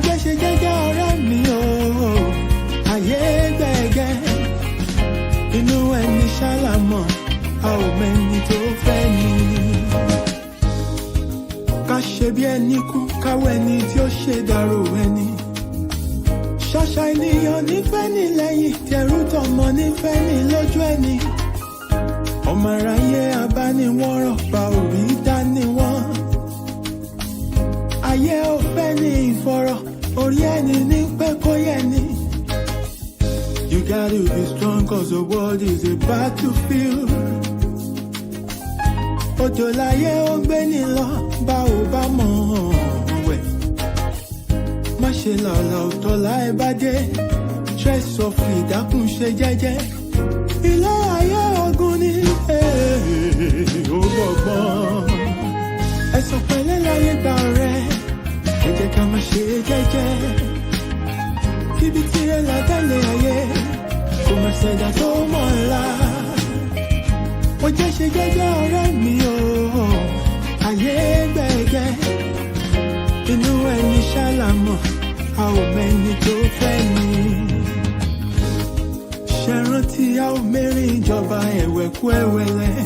jẹ́ ṣe jẹ́jẹ́ ọ̀rẹ́ mi o, ayé gbẹ̀gẹ́. Inú ẹni ṣálámọ̀, a ò mẹ́ni tó fẹ́ ni. Ká ṣe bí ẹni kú, káwọ́ ẹni tí ó ṣe dàrò ẹni. Ṣàṣà ènìyàn nífẹ̀ẹ́ ní lẹ́yìn, tẹrú tọmọ nífẹ̀ẹ́ ní lójú ẹni. Ọmọ aráyé abániwọ́rọ̀ bá òbí dání wọ́n. Ayé ò fẹ́ ní ìfọ̀rọ̀, orí ẹni ní pé kó yẹ ni. You gotta be strong cause the world is a battlefield. Òjò láyé ó gbé ní lọ, bá ò bá mọ̀ wẹ̀. Má ṣe lọ́la òtọ́ láì bá dé. Stress of ìdákùn ṣe jẹ́jẹ́. Ilé ayé ogun ni ó gbọ̀gbọ́n. Ẹ̀sùn pẹ̀lẹ́ láyé gbà rẹ̀, ẹ jẹ́ ká má ṣe jẹ́jẹ́. Kíbi tí ẹ là tẹ́lẹ̀ ayé, kò má ṣẹ̀dá tó mọ̀ ńlá. Ó jẹ́ ṣe jẹ́jẹ́ ọ̀rẹ́ mi o, ayé gbẹ̀gẹ́. Inú ẹni ṣálámọ̀, a ò mẹ́ni tó fẹ́ ni. Ṣẹ̀rántí a ò mẹ́rin ìjọba ẹ̀wẹ̀kú ẹ̀wẹ̀lẹ̀.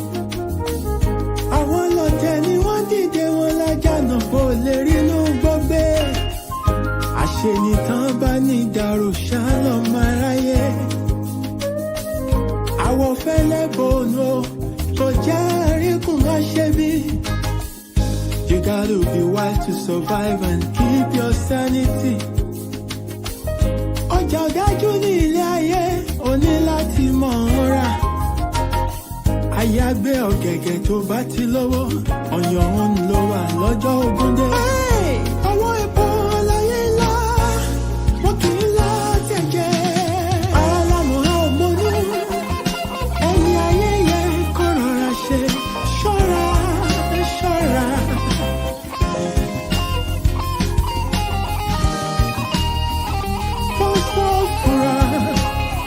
Àwọn lọ́tẹ̀ ni wọ́n dìde wọn lájànà kó lè rínú gbọ́gbé. Àṣenìtàn bá ní ìdàrú ṣálọ̀ máa ráyé. Àwọ̀ fẹ́lẹ́ bòónù tó jẹ́ àríkùn àṣebí. You gotta be wise to survive and keep your sanity. Ọjà ọ̀dájú ní ilé ayé, o ní láti mọ̀ ọ́n rà. Àyàgbé ọ̀gẹ̀gẹ̀ tó bá ti lówó, ọ̀yàn òun ló wà lọ́jọ́ ogún dé. Ọwọ́ epo láyé ńlá, wọ́n kì í lá tẹ̀jẹ̀. Ara lámọ̀ á ò mọ́nú, ẹni ayé yẹ kó rọra ṣe. Ṣọ́ra, ṣọ́ra. Pásítọ̀ fura,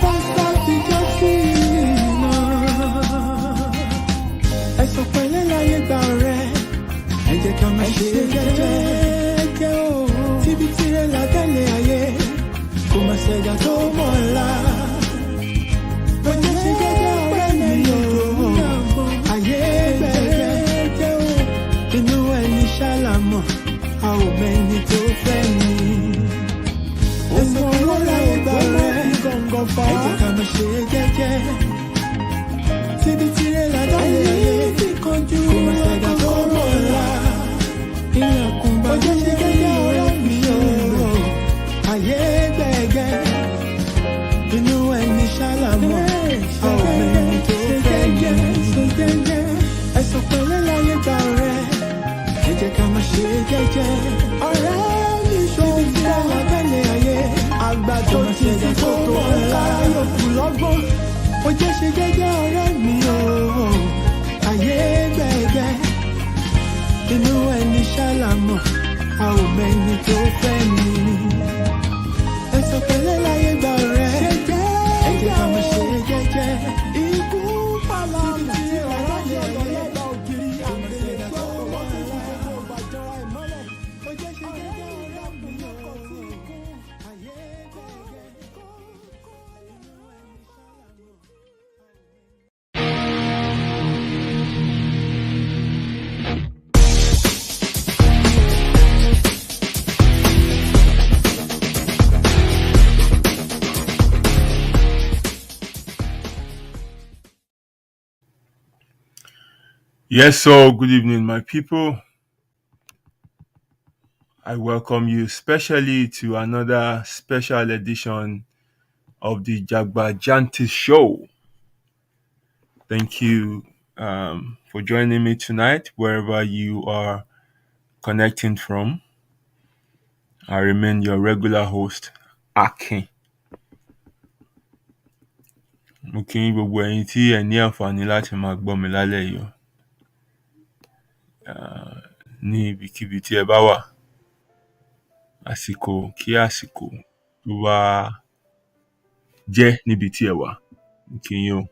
pásítọ̀ ti jọ́ sí iná. Ẹ̀sùn pẹ̀lẹ́ láyé gbà ọ̀rẹ́, ẹ jẹ́ ká má ṣe jẹ́jẹ́ o. Tíbi tirẹ̀ látẹ̀lé ayé, kò má ṣẹ̀dá tó mọ̀ ńlá. Ó jẹ́ ṣe jẹ́jẹ́ ọ̀rẹ́ mi o, ayé gbẹ̀gẹ́ o. Inú ẹni ṣálámọ̀, a ò mẹ́ni tó fẹ́ ni. Ẹ̀sùn pẹ̀lẹ́ láyé gbà ọ̀rẹ́, ẹ jẹ́ ká má ṣe jẹ́jẹ́. Tíbi tirẹ̀ látẹ̀lé ayé, kò má ṣẹ̀dá tó mọ̀ ńlá. Ilẹ̀kùn bá jẹ́ ṣe jẹ́jẹ́ ọ̀rẹ́ mi o, ayé gbẹ̀gẹ́. Inú ẹni ṣálámọ̀, a ò mẹ́ni tó fẹ́ ni. Ẹ̀sùn pẹ̀lẹ́ láyé gbà ọ̀rẹ́, ẹ jẹ́ ká má ṣe jẹ́jẹ́. Ọ̀rẹ́ mi ṣòwò tí a wà tẹ́lẹ̀ ayé, àgbà tó ti ti tó mọ̀ ńlá yòókù lọ́gbọ́n. Ó jẹ́ ṣe jẹ́jẹ́ ọ̀rẹ́ mi o, ayé gbẹ̀gẹ́. Inú ẹni ṣálámọ̀, a ò mẹ́ni tó fẹ́ ni. Ẹ̀sùn pẹ̀lẹ́ láyé gbà ọ̀rẹ́, ẹ jẹ́ ká má ṣe jẹ́jẹ́. Ikú pàlà mi tí ọ̀rọ̀ yẹ lọ́lọ́gbà ògiri àmọ̀ṣẹ̀dá tó mọ̀ ńlá. Bàjọ́ra ìmọ́lẹ̀, ó jẹ́ ṣe jẹ́jẹ́ ọ̀rẹ́ mi o, ayé gbẹ̀gẹ́. Yes, so good evening, my people. I welcome you specially to another special edition of the Jagbajanti Show. Thank you for joining me tonight, wherever you are connecting from. I remain your regular host, Akin. Mo kí yín gbogbo ẹ̀yin tí ẹ ní àǹfààní láti máa gbọ́ mi lálẹ́ yìí o. Ní ibikíbi tí ẹ bá wà, àsìkò kí àsìkò tó bá jẹ́ níbi tí ẹ wà. Mo kí yín o.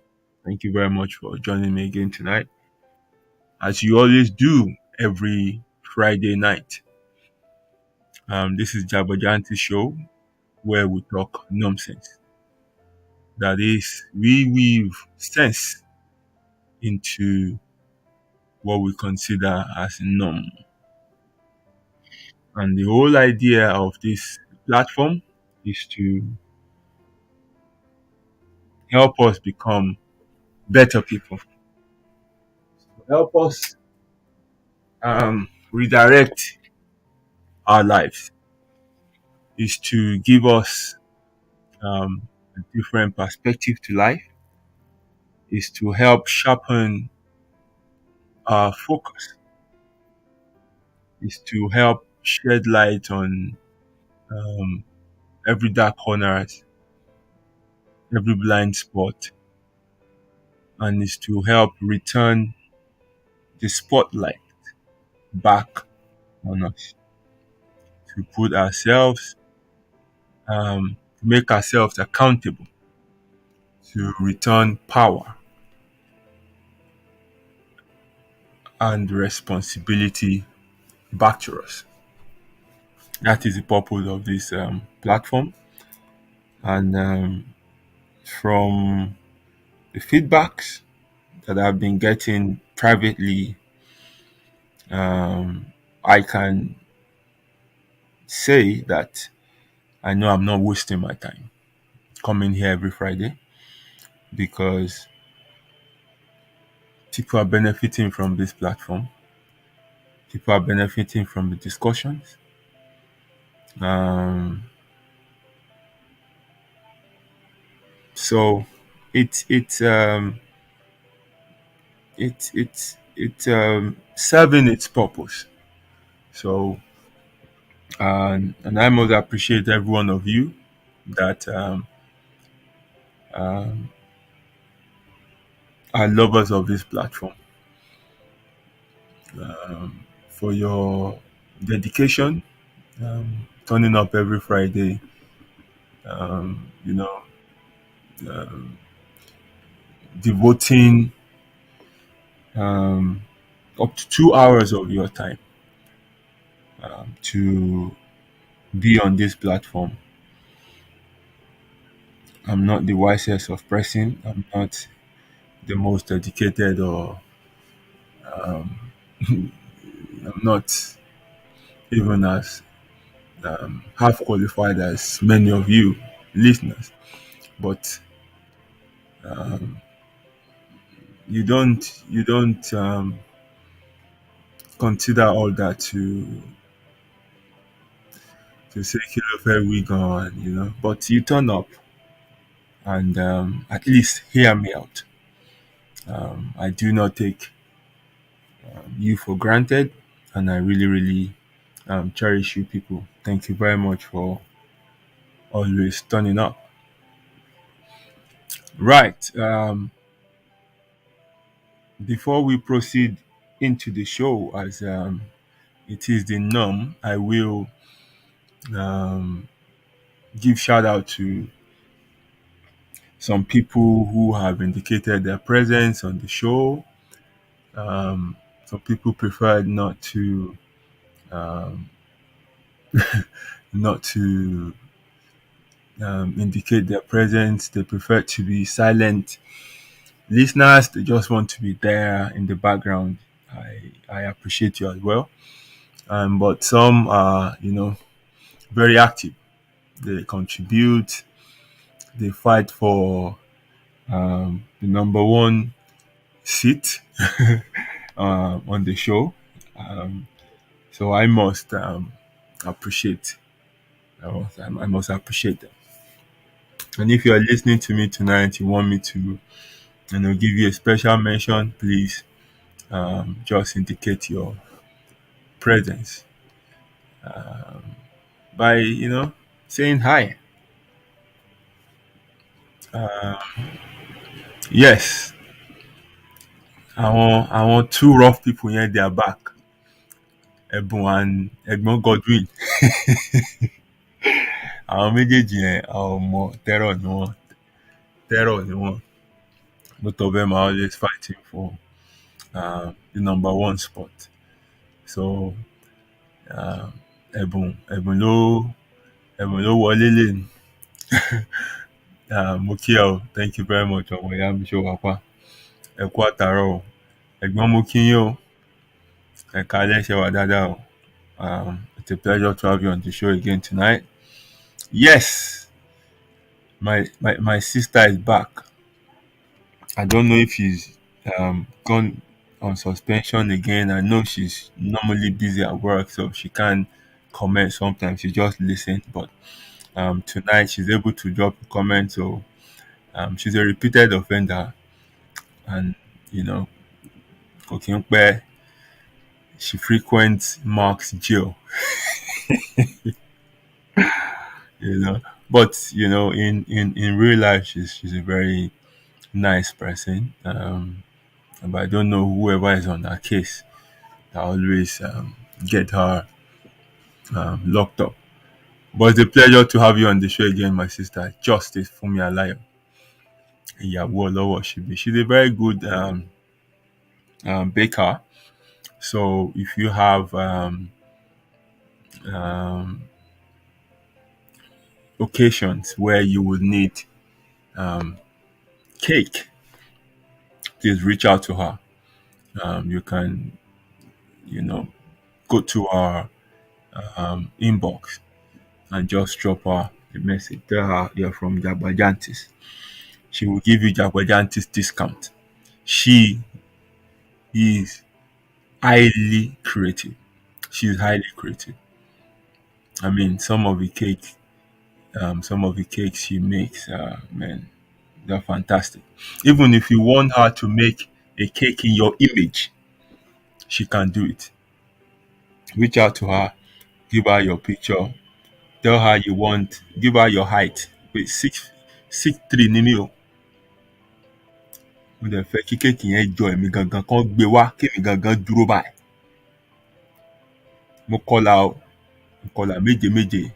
Thank you very much for joining me again tonight, as you always do every Friday night. This is Jabajanti show where we talk nonsense. That is, we weave sense into what we consider as norm. And the whole idea of this platform is to help us become better people, help us redirect our lives, is to give us a different perspective to life, is to help sharpen our focus, is to help shed light on um, every dark corners, every blind spot, and is to help return the spotlight back on us, to put ourselves, to make ourselves accountable, to return power and responsibility back to us. That is the purpose of this platform. And from the feedbacks that I've been getting privately, um, I can say that I know I'm not wasting my time coming here every Friday because people are benefiting from this platform. People are benefiting from the discussions. Um, so it's serving its purpose. So and I must appreciate every one of you that um, are lovers of this platform, for your dedication, turning up every Friday, um, you know, devoting um, up to 2 hours of your time to be on this platform. I'm not the wisest of person. I'm not the most dedicated, or I'm not even as half qualified as many of you listeners. But you don't consider all that to say kilo fair wig on, but you turn up and at least hear me out. I do not take you for granted, and I really, really cherish you people. Thank you very much for always turning up. Right. Before we proceed into the show, as it is the norm, I will um, give shout out to some people who have indicated their presence on the show. Some people preferred not to indicate their presence. They prefer to be silent listeners. They just want to be there in the background. I appreciate you as well. But some are, very active. They contribute. They fight for the number one seat on the show. Um, so I must appreciate. I must appreciate them. And if you are listening to me tonight, you want me to, give you a special mention, please just indicate your presence by, saying hi. Yes, I want two rough people here. They are back. Ẹ̀bùn and ẹ̀gbọ́n Godwin. Àwọn méjèèjì yẹn àwọn ọmọ terror ni wọ́n. Both of them are always fighting for the number one spot. So ẹ̀bùn ló wọlé lè ní. Mo kí ẹ o, thank you very much ọmọ ìyá mi ṣó wà pa. Ẹ kú àtàárọ̀ o. Ẹ̀gbọ́n mo kí yín o. Ẹ káalẹ́ ṣe wà dáadáa o. It's a pleasure to have you on the show again tonight. Yes, my sister is back. I don't know if she's gone on suspension again. I know she's normally busy at work, so she can't comment sometimes. She just listens. But tonight she's able to drop a comment. So she's a repeated offender, and you know, Kokimpe, she frequents Mark's jail. You know, but in real life, she's a very nice person. But I don't know whoever is on her case. I always get her locked up. But it's a pleasure to have you on the show again, my sister. Justice Fumi Alayo. Ìyàwó Ọlọ́wọ̀ Ṣíbí. She's a very good baker. So if you have um, occasions where you would need um, cake, please reach out to her. You can, go to our inbox and just drop her a message. Tell her you're from Jagbajantis. She will give you Jagbajantis discount. She is highly creative. She's highly creative. I mean, some of the cakes she makes, man, they're fantastic. Even if you want her to make a cake in your image, she can do it. Reach out to her, give her your picture, tell her you want, give her your height. Wait, 6'3" ni mí o. Mo dẹ̀ fẹ́ kí kéèkì yẹn jọ èmi gangan kan gbé wá kémi gangan dúró báyìí. Mo kọlà o, mo kọlà méje méje.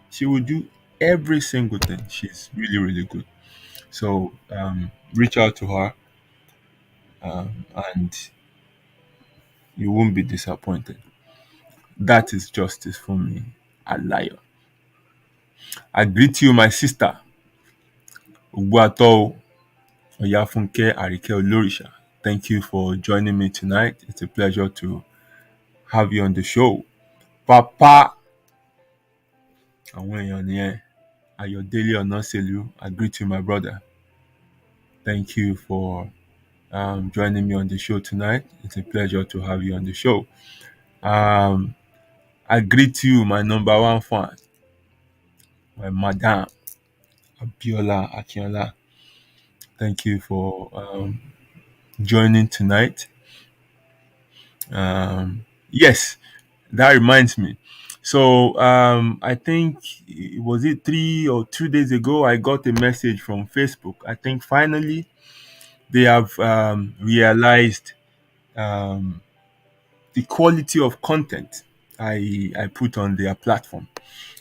She will do every single thing. She's really, really good. So reach out to her and you won't be disappointed. That is justice for me, Alayo. I greet you, my sister, Ugwato Oyafunke Arike Olorisha. Thank you for joining me tonight. It's a pleasure to have you on the show. Papa àwọn èèyàn nìyẹn. Ayọ̀délé Ọ̀nàṣèlú, I greet you, my brother. Thank you for joining me on the show tonight. It's a pleasure to have you on the show. I greet you, my number one fan, my madam, Abiola Akinola. Thank you for joining tonight. Yes, that reminds me. So I think was it 3 or 2 days ago I got a message from Facebook. I think finally they have realized the quality of content I put on their platform,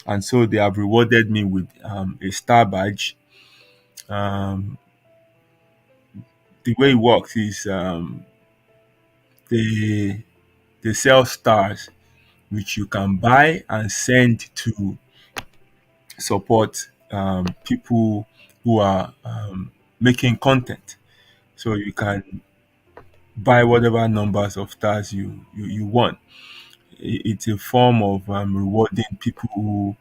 and so they have rewarded me with a star badge. The way it works is they sell stars which you can buy and send to support people who are making content. So you can buy whatever numbers of stars you want. It's a form of rewarding people who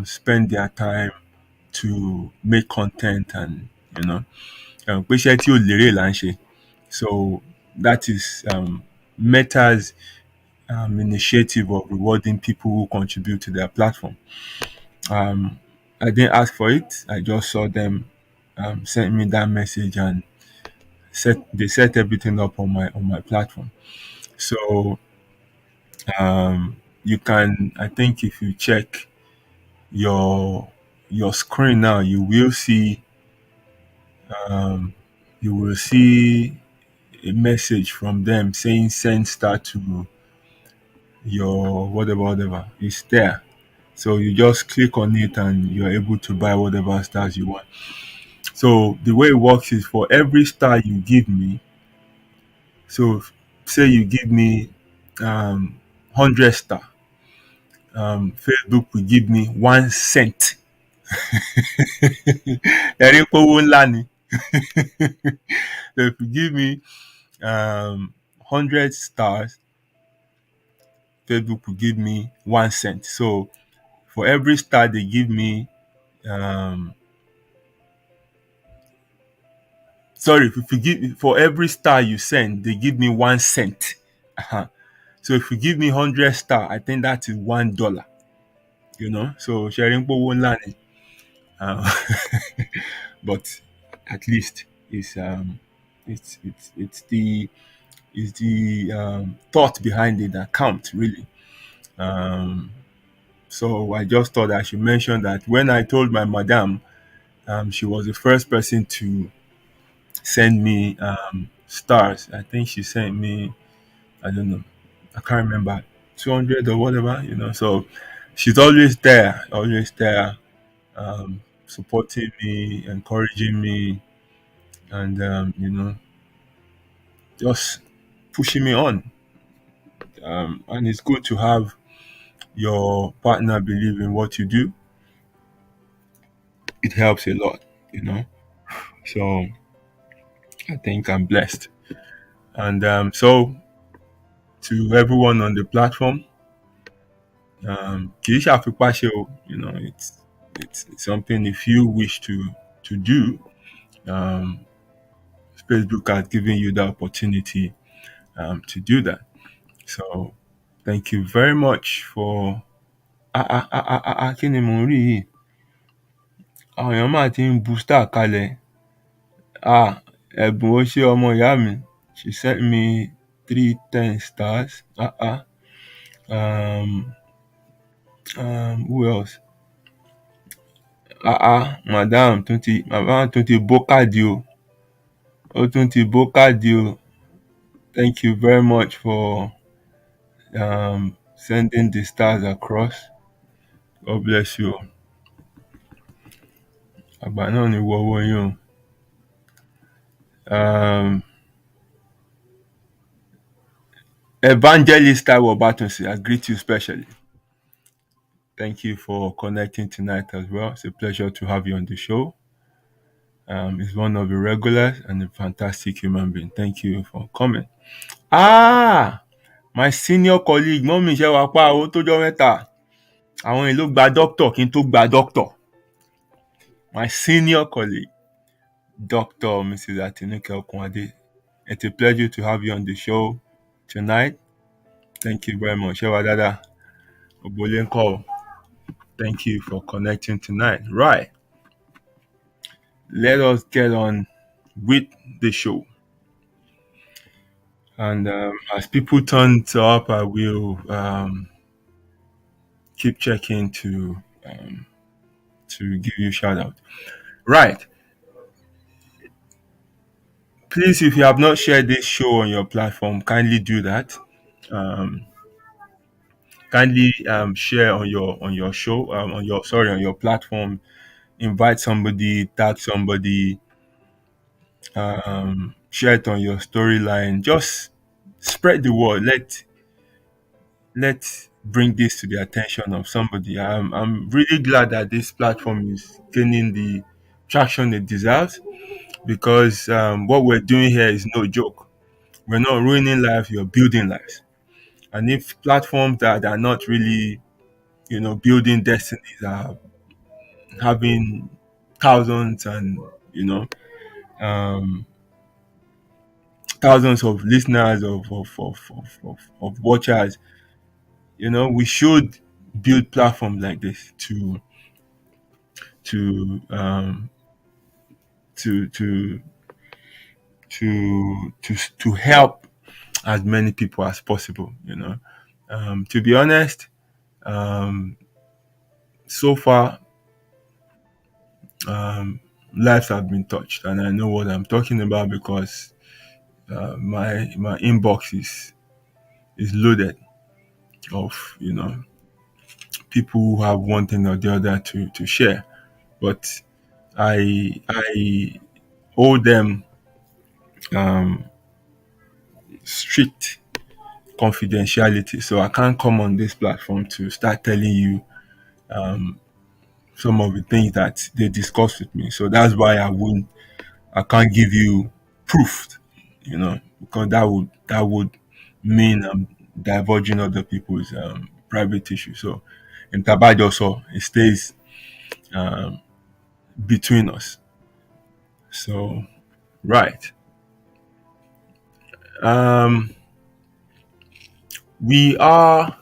spend their time to make content, and pé iṣẹ́ tí ò lérè là ń ṣe. So that is Meta's initiative of rewarding people who contribute to their platform. I didn't ask for it. I just saw them send me that message, and they set everything up on my platform. So you can, I think, if you check your screen now, you will see a message from them saying send star to your whatever. It's there. So you just click on it and you're able to buy whatever stars you want. So the way it works is for every star you give me, so say you give me 100 star, Facebook will give me 1 cent. Ẹ̀rí pé owó ńlá ni. So if you give me 100 stars, Facebook will give me 1 cent. So for every star they give me, um, sorry, if you give for every star you send, they give me 1 cent. Uh-huh. So if you give me 100 star, I think that is $1. So sharing po ńlá. Uh, but at least it's the thought behind it that counts really. Um, so I just thought I should mention that when I told my madam, she was the first person to send me stars. I think she sent me, I don't know, I can't remember, 200 or whatever. So she's always there, supporting me, encouraging me, and just pushing me on. And it's good to have your partner believe in what you do. It helps a lot. So I think I'm blessed. And so to everyone on the platform, kì í ṣàfipáṣe o, it's something if you wish to do. Um, Facebook has given you the opportunity to do that. So thank you very much for kí ni mò ń rí yìí? Àwọn èèyàn máa ti ń bu star kalẹ̀. Ẹ̀bùn ó ṣé ọmọ ìyá mi. She sent me 3 10 stars. Um, who else? Madam tún ti bó káàdì o. Ó tún ti bó káàdì o. Thank you very much for sending the stars across. God bless you. Àgbà náà ni wọ owó yín o. Evangelist Taiwo Batunsi, I greet you specially. Thank you for connecting tonight as well. It's a pleasure to have you on the show. He's one of the regulars and a fantastic human being. Thank you for coming. My senior colleague, mọ́mí iṣẹ́ wa pa owó tó jọ mẹ́ta. Àwọn èlò gba doctor kí n tó gba doctor. My senior colleague, Dr. Mrs. Atinuke Okunade. It's a pleasure to have you on the show tonight. Thank you very much. Shewa Dada, Obolenko. Thank you for connecting tonight. Right. Let us get on with the show. And as people turn up, I will keep checking to give you a shout out. Right. Please, if you have not shared this show on your platform, kindly do that. Kindly share on your show, on your platform. Invite somebody, tag somebody, share it on your storyline. Just spread the word. Let's bring this to the attention of somebody. I'm really glad that this platform is gaining the traction it deserves, because what we're doing here is no joke. We're not ruining lives, you're building lives. And if platforms that are not really, building destinies are having thousands and, um, thousands of listeners, of watchers, we should build platforms like this to to to to help as many people as possible. To be honest, so far, lives have been touched, and I know what I'm talking about because my inbox is loaded of people who have one thing or the other to share. But I owe them strict confidentiality. So I can't come on this platform to start telling you some of the things that they discuss with me. So that's why I can't give you proof, because that would mean I'm divulging other people's private issues. So in Tabajoso, it stays between us. So right. Um, we are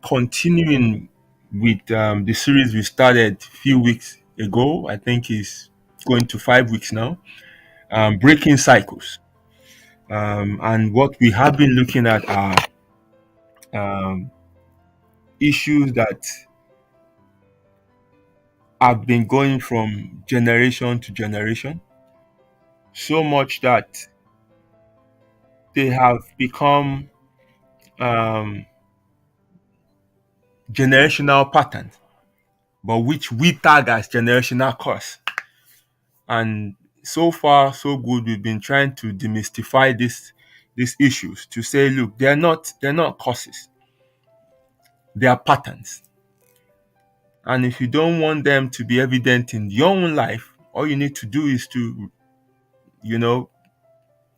continuing with the series we started a few weeks ago. I think is going to 5 weeks now. Breaking cycles. And what we have been looking at are um, issues that have been going from generation to generation, so much that they have become um, generational patterns, but which we tag as generational curse. And so far, so good. We've been trying to demystify these issues to say, look, they're not causes, they are patterns. And if you don't want them to be evident in your own life, all you need to do is to, you know,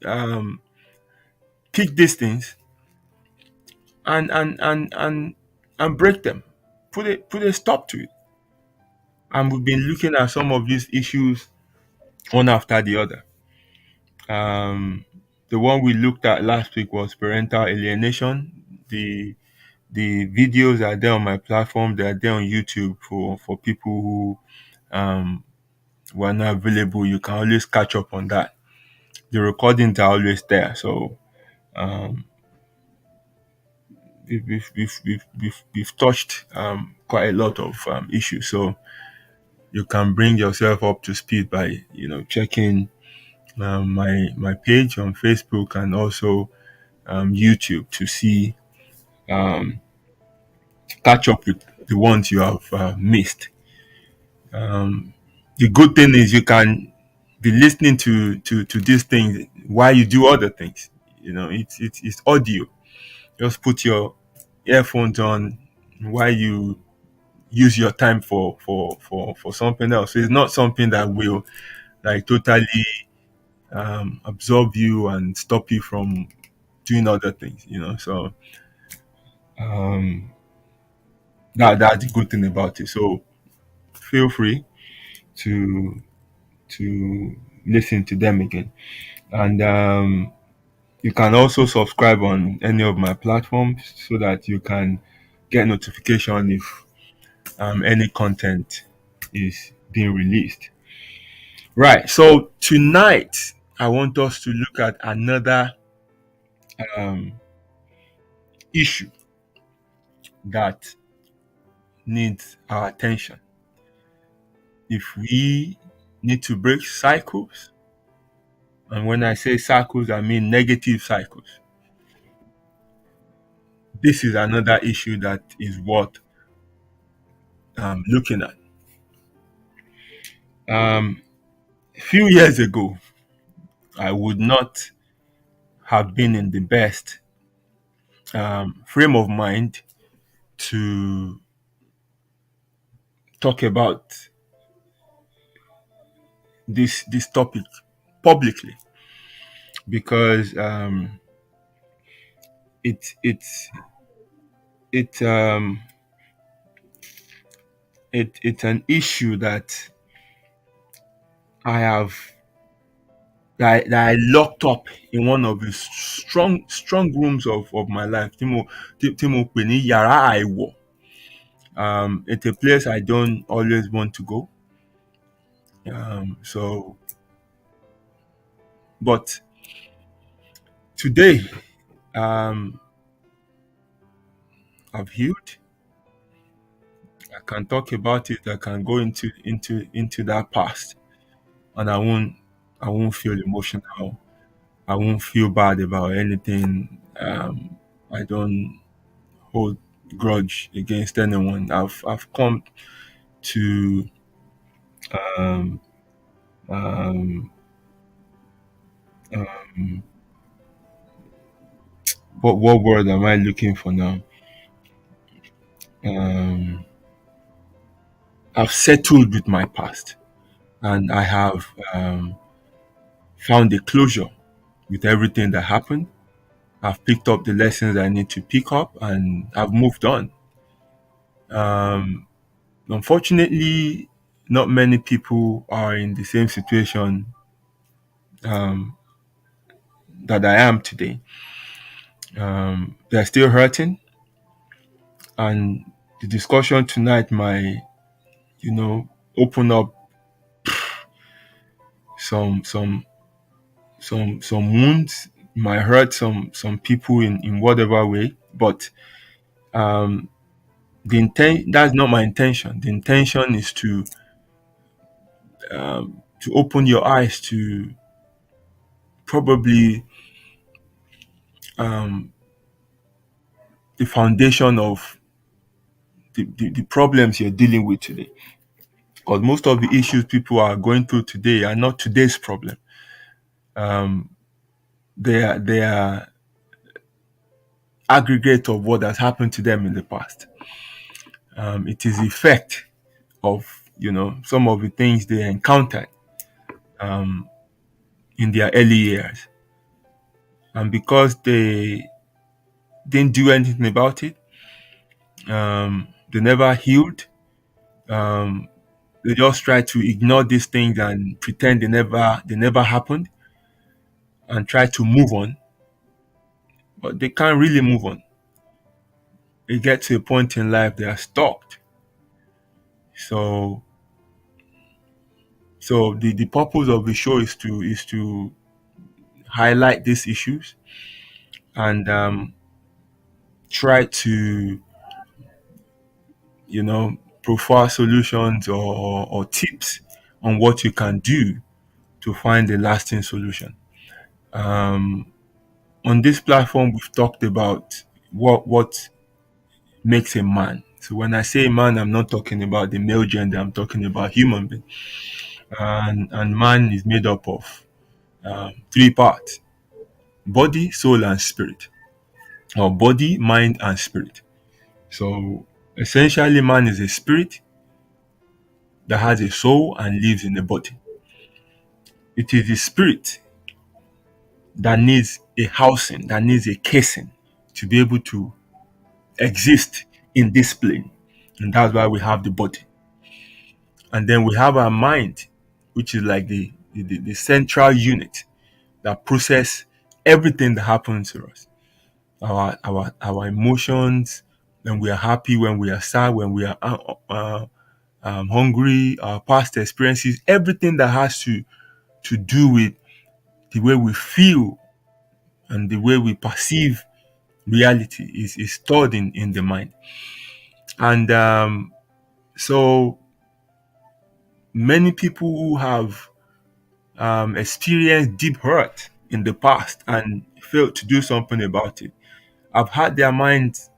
um, pick these things and break them. Put a stop to it. And we've been looking at some of these issues one after the other. Um, the one we looked at last week was parental alienation. The videos are there on my platform. They are there on YouTube for people who were not available. You can always catch up on that. The recordings are always there. So um, we've touched quite a lot of issues. So you can bring yourself up to speed by checking my page on Facebook and also YouTube to see um, catch up with the ones you have missed. The good thing is you can be listening to these things while you do other things. It's audio. Just put your earphones on while you use your time for something else. So it's not something that will like totally absorb you and stop you from doing other things. So um, that's the good thing about it. So feel free to listen to them again, and you can also subscribe on any of my platforms so that you can get notification if any content is being released. Right. So tonight I want us to look at another um, issue that needs our attention. If we need to break cycles, and when I say cycles, I mean negative cycles. This is another issue that is worth looking at. A few years ago, I would not have been in the best frame of mind to talk about this topic publicly because it it's it it's an issue that I have that I locked up in one of the strong rooms of my life. Timo Peni Yara Aiwo. It's a place I don't always want to go. So, but today, um, I've healed. I can talk about it. I can go into that past, and I won't feel emotional. I won't feel bad about anything. I don't hold grudge against anyone. I've come to um, um, um, what word am I looking for now? Um, I've settled with my past, and I have found a closure with everything that happened. I've picked up the lessons I need to pick up, and I've moved on. Um, Unfortunately, not many people are in the same situation um, that I am today. They're still hurting, and the discussion tonight might, you know, open up some some some wounds, might hurt some people in whatever way. But um, the intent that's not my intention. The intention is to open your eyes to probably um, the foundation of the problems you're dealing with today. Because most of the issues people are going through today are not today's problem. Um, they are aggregate of what has happened to them in the past. It is effect of some of the things they encountered in their early years, and because they didn't do anything about it, they never healed. Um, they just try to ignore these things and pretend they never happened, and try to move on, but they can't really move on. They get to a point in life they are stuck. So the purpose of the show is to highlight these issues and try to provide solutions or tips on what you can do to find a lasting solution. Um, on this platform, we've talked about what makes a man. So when I say man, I'm not talking about the male gender. I'm talking about human being. And man is made up of three parts: body, soul, and spirit, or body, mind, and spirit. So essentially, man is a spirit that has a soul and lives in a body. It is the spirit that needs a housing, that needs a casing to be able to exist in this plane. And that's why we have the body. And then we have our mind, which is like the central unit that process everything that happens to us. Our emotions, when we are happy, when we are sad, when we are hungry, our past experiences, everything that has to do with the way we feel and the way we perceive reality is stored in the mind. And so many people who have experienced deep hurt in the past and failed to do something about it have had their minds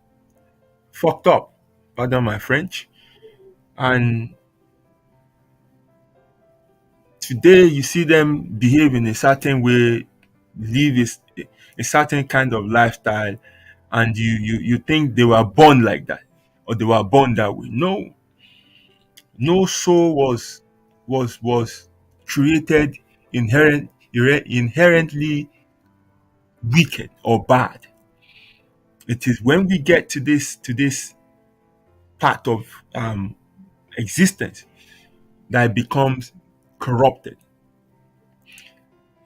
fucked up, pardon my French. And today you see them behave in a certain way, live a certain kind of lifestyle, and you think they were born like that or they were born that way. No, no soul was created inherently wicked or bad. It is when we get to this part of existence that it becomes corrupted.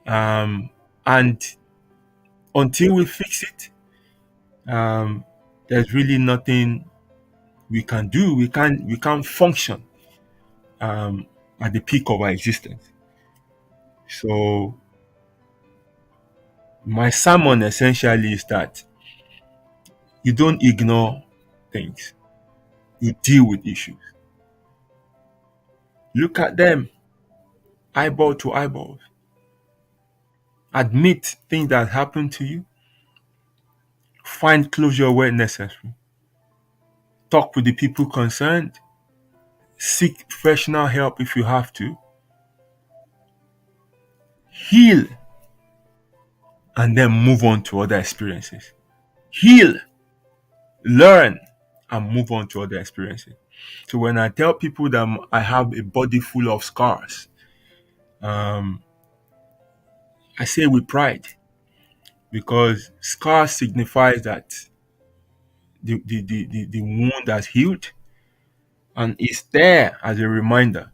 And until we fix it, there's really nothing we can do. We can't function um, at the peak of our existence. So my sermon essentially is that you don't ignore things. You deal with issues. Look at them eyeball to eyeball. Admit things that happened to you. Find closure where necessary. Talk with the people concerned. Seek professional help if you have to. Heal and then move on to other experiences. heal, learn, and move on to other experiences. So when I tell people that I have a body full of scars, um, I say with pride, because scar signifies that the wound has healed, and it's there as a reminder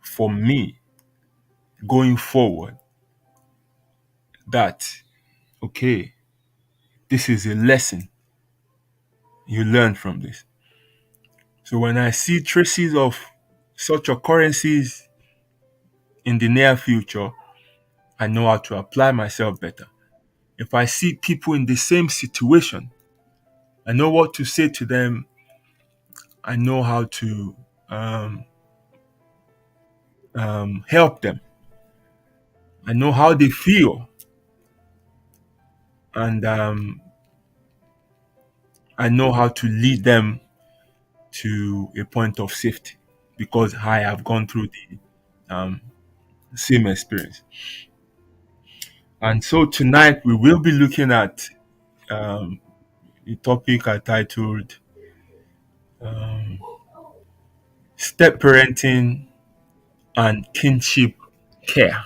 for me going forward that, okay, this is a lesson you learn from this. So when I see traces of such occurrences in the near future, I know how to apply myself better. If I see people in the same situation, I know what to say to them. I know how to um, help them. I know how they feel, and I know how to lead them to a point of safety because I have gone through the um, same experience. And so tonight we will be looking at um, the topic I titled Step Parenting and Kinship Care.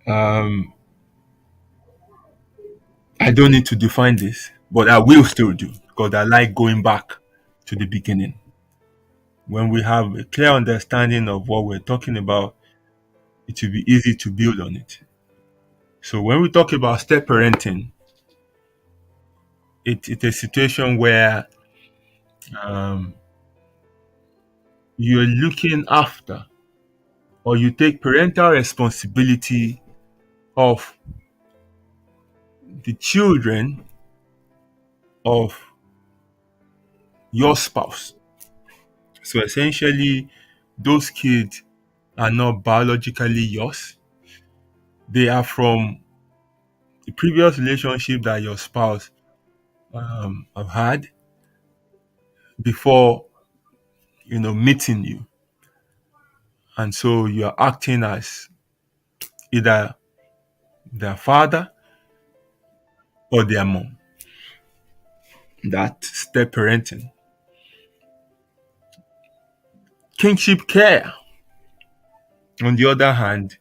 Um, I don't need to define this, but I will still do because I like going back to the beginning. When we have a clear understanding of what we're talking about, it will be easy to build on it. So when we talk about step parenting, it's a situation where um, you're looking after or you take parental responsibility of the children of your spouse. So essentially, those kids are not biologically yours. They are from the previous relationship that your spouse have had before meeting you, and so you are acting as either their father or their mom. That step parenting. Kinship care, on the other hand,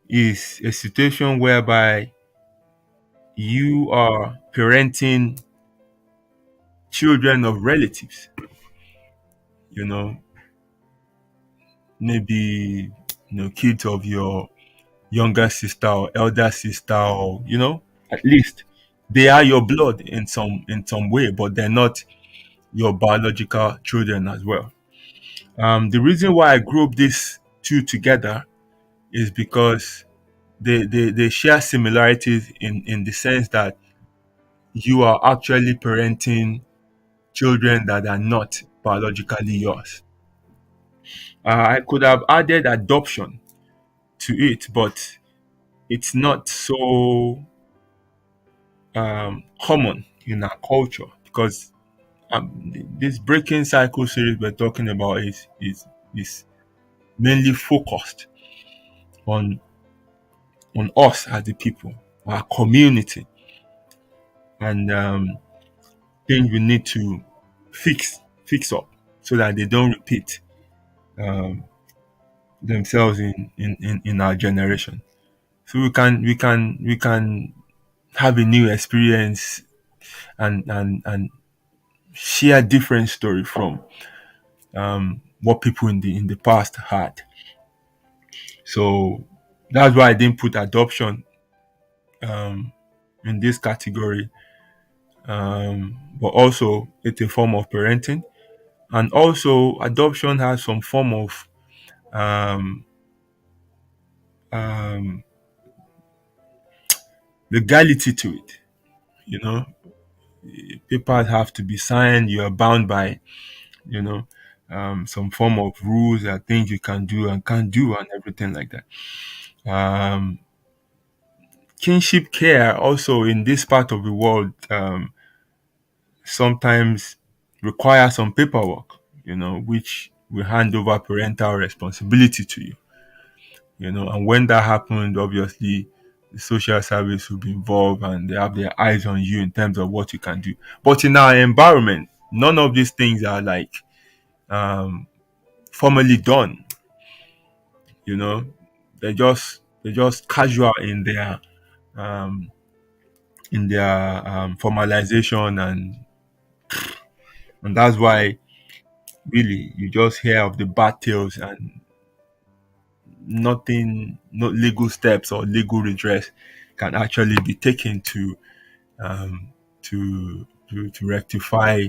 is a situation whereby you are parenting children of relatives. You know, maybe kids of your younger sister or elder sister, or at least they are your blood in some way, but they're not your biological children as well. The reason why I group these two together is because they share similarities in the sense that you are actually parenting children that are not biologically yours. I could have added adoption to it, but it's not so common in our culture because this breaking cycle series we're talking about is mainly focused on us as the people, our community, and things we need to fix up so that they don't repeat um, themselves in our generation. So we can have a new experience and share different story from what people in the past had. So that's why I didn't put adoption um, in this category, but also it's a form of parenting, and also adoption has some form of um, um, legality to it. You know, papers have to be signed. You are bound by you know some form of rules and things you can do and can't do and everything like that. Kinship care also in this part of the world sometimes require some paperwork, which will hand over parental responsibility to you. And when that happened, obviously the social service will be involved and they have their eyes on you in terms of what you can do. But in our environment, none of these things are like um, formally done. You know, they're just casual um, in their formalization, and that's why really you just hear of the bad tales and nothing, no legal steps or legal redress can actually be taken um, to rectify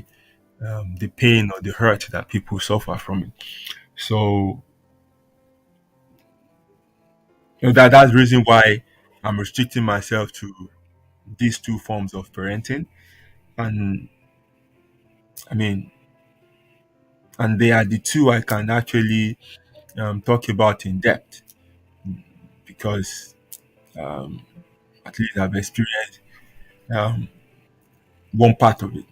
the pain or the hurt that people suffer from it. So that's the reason why I'm restricting myself to these two forms of parenting, and I mean, and they are the two I can actually talk about in depth because um, at least I've experienced um, one part of it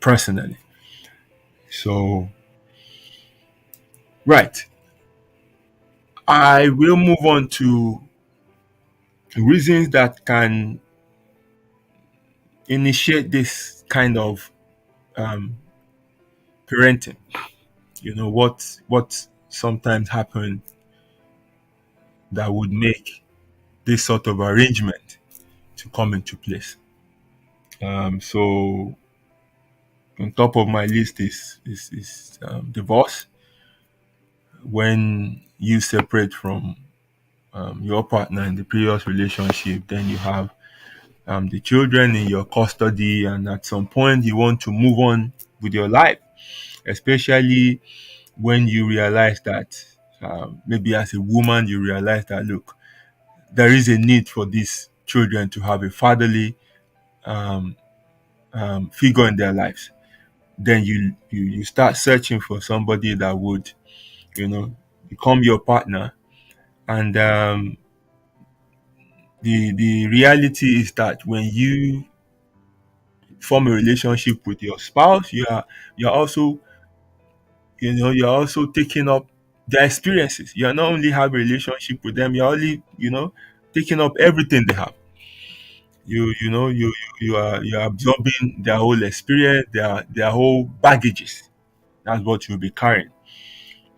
personally. So, right, I will move on to reasons that can initiate this kind of um, parenting. What sometimes happen that would make this sort of arrangement to come into place. So on top of my list is divorce. When you separate from your partner in the previous relationship, then you have the children in your custody, and at some point you want to move on with your life, especially when you realize that maybe as a woman you realize that look, there is a need for these children to have a fatherly um, figure in their lives. Then you start searching for somebody that would become your partner, and the reality is that when you form a relationship with your spouse, you're also you're also taking up their experiences. You're not only have a relationship with them, you're only taking up everything they have. You're absorbing their whole experience, their whole baggages. That's what you'll be carrying.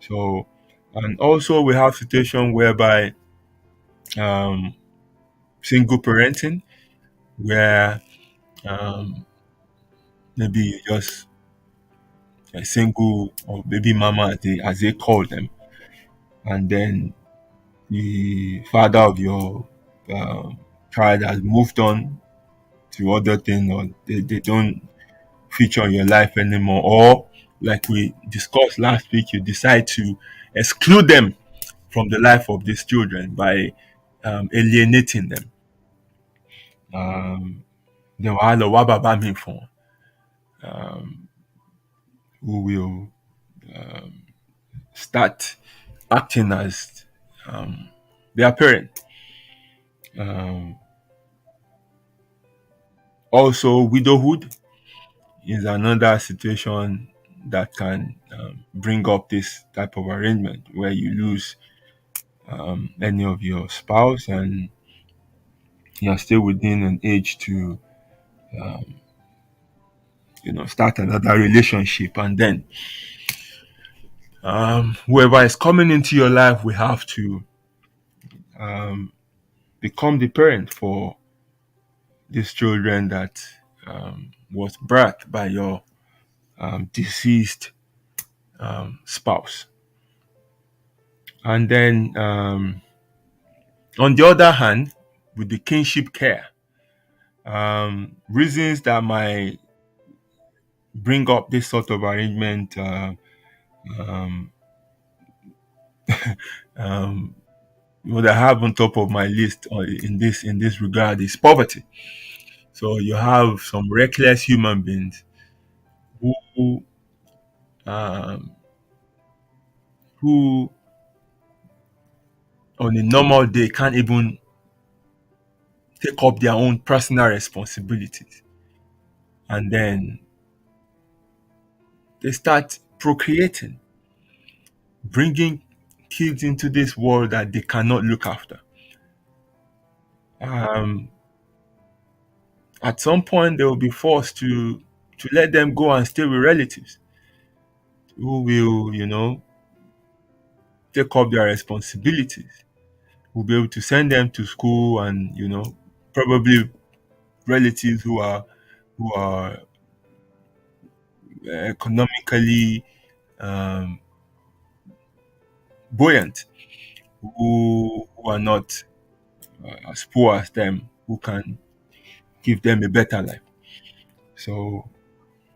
So, and also we have situation whereby um single parenting, where um maybe you just a single or baby mama as they call them, and then the father of your um, child has moved on to other things, or they don't feature in your life anymore, or like we discussed last week, you decide to exclude them from the life of these children by alienating them. Then wahala wa baba mean for who will start acting as their parent. Um, Also, widowhood is another situation that can bring up this type of arrangement where you lose any of your spouse and you're still within an age to start another relationship, and then whoever is coming into your life will have to become the parent for these children that was birthed by your deceased spouse. And then on the other hand, with the kinship care, reasons that might bring up this sort of arrangement, what I have on top of my list in this regard is poverty. So you have some reckless human beings who um, who on a normal day can't even take up their own personal responsibilities, and then they start procreating, bringing kids into this world that they cannot look after. um, at some point they will be forced to let them go and stay with relatives who will, take up their responsibilities. We'll be able to send them to school, and probably relatives who are economically um, buoyant, who are not as poor as them, who can give them a better life. So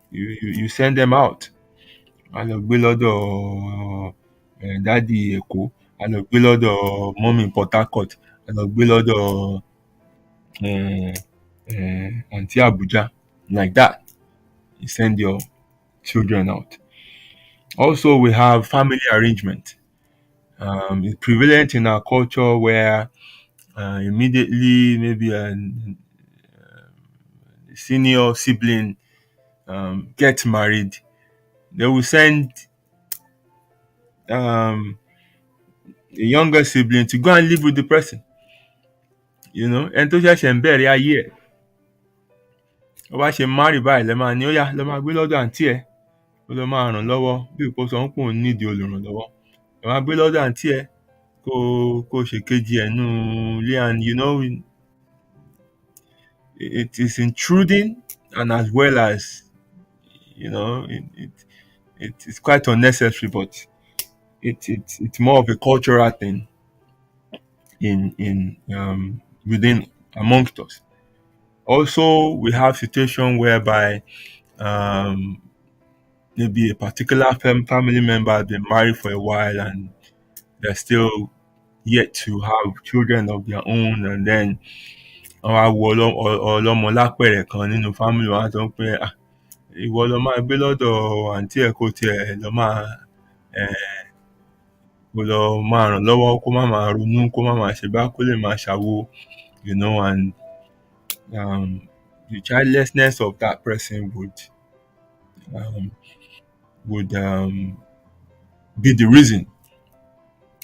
you send them out. A lọ gbé lọ́dọ̀ dádì Èkó, a lọ gbé lọ́dọ̀ mọ́mì Port Harcourt, a lọ gbé lọ́dọ̀ um àǹtí Abuja. Like that, you send your children out. Also, we have family arrangement. It's prevalent in our culture where immediately maybe a senior sibling gets married, they will send um, a younger sibling to go and live with the person. Ẹni tó ṣẹ̀ṣẹ̀ ń bẹ̀rẹ̀ ayé ẹ̀, ó bá ṣe marry báyìí lẹ́ máa ní ó yá lọ máa gbé lọ́dọ̀ àǹtí ẹ̀, ó lọ máa ràn lọ́wọ́ bí ìpò sọ ń pò ń nídìí olùrànlọ́wọ́. Ẹ máa gbé lọ́dọ̀ àǹtí ẹ̀ kó ṣèkejì ẹ̀ nú ilé, and it is intruding, and as well as it's quite unnecessary, but it's more of a cultural thing in within amongst us. Also, we have situation whereby um, maybe a particular family member has been married for a while, and they're still yet to have children of their own, and then àwọn awo ọlọ́mọ lápẹ̀rẹ̀ kan nínú family wa sọ pé ìwọ lọ máa gbé lọ́dọ̀ àǹtí ẹ̀ kó tiẹ̀ lọ máa kó lọ máa ràn lọ́wọ́, kó má máa ronú, kó má máa ṣe bá, kó lè máa ṣàwo, and the childlessness of that person um, would be the reason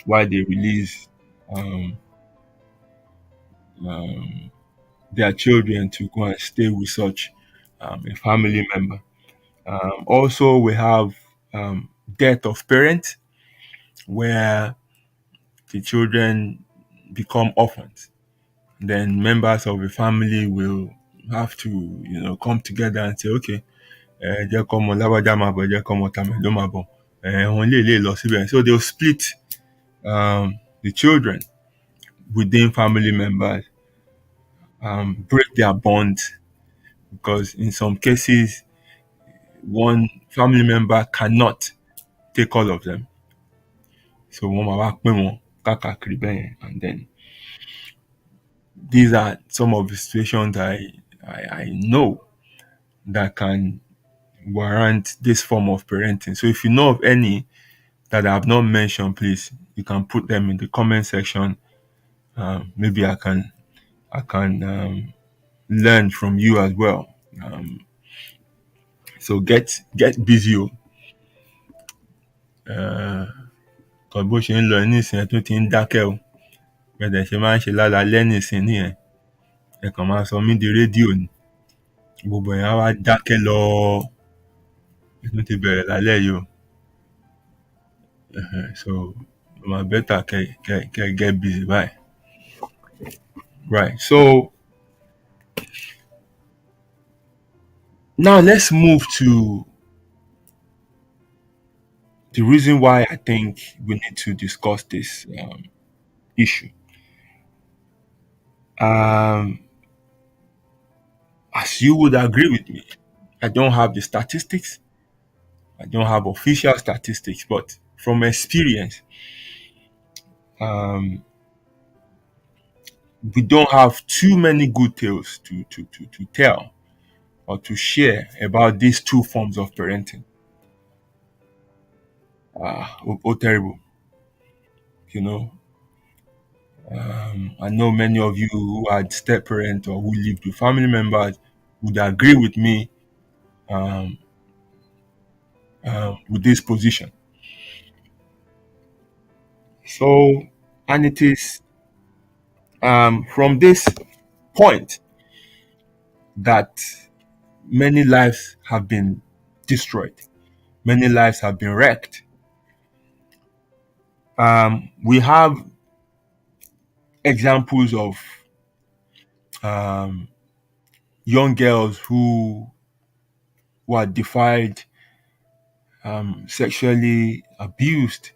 why they release um, their children to go and stay with such a family member. Also, we have death of parents, where the children become orphans. Then members of the family will have to, come together and say, okay, jẹ́ kọ́mọ lágbájá máa bọ̀, jẹ́ kọ́mọ tàmẹ̀dó máa bọ̀, òun lè lọ síbẹ̀. So they'll split the children within family members, break their bond, because in some cases, one family member cannot take all of them. So wọ́n máa wá pín wọn káàkiri bẹ́ẹ̀ yẹn. And then these are some of the situations I know that can warrant this form of parenting. So if you know of any that I have not mentioned, please, you can put them in the comment section. Maybe I can learn from you as well. So get busy o. Kan bó ṣe ń lọ nísìnyẹn tó ti ń dákẹ́ o. Bẹ̀dẹ̀ ṣe máa ń ṣe lálaalẹ́ nísìn nìyẹn. Ẹ kàn máa sọ mí di rédíò ni. Gbogbo yẹn á wá dákẹ́ lọ. Ẹ tún ti bẹ̀rẹ̀ lálẹ́ yìí o. So ma better get busy, bye. Right. So now let's move to the reason why I think we need to discuss this issue. As you would agree with me, I don't have the statistics. I don't have official statistics, but from experience, we don't have too many good tales to tell or to share about these two forms of parenting. Terrible. I know many of you who had step parents or who lived with family members would agree with me with this position. So, and it is from this point that many lives have been destroyed, many lives have been wrecked. We have examples of um, young girls who are defiled, sexually abused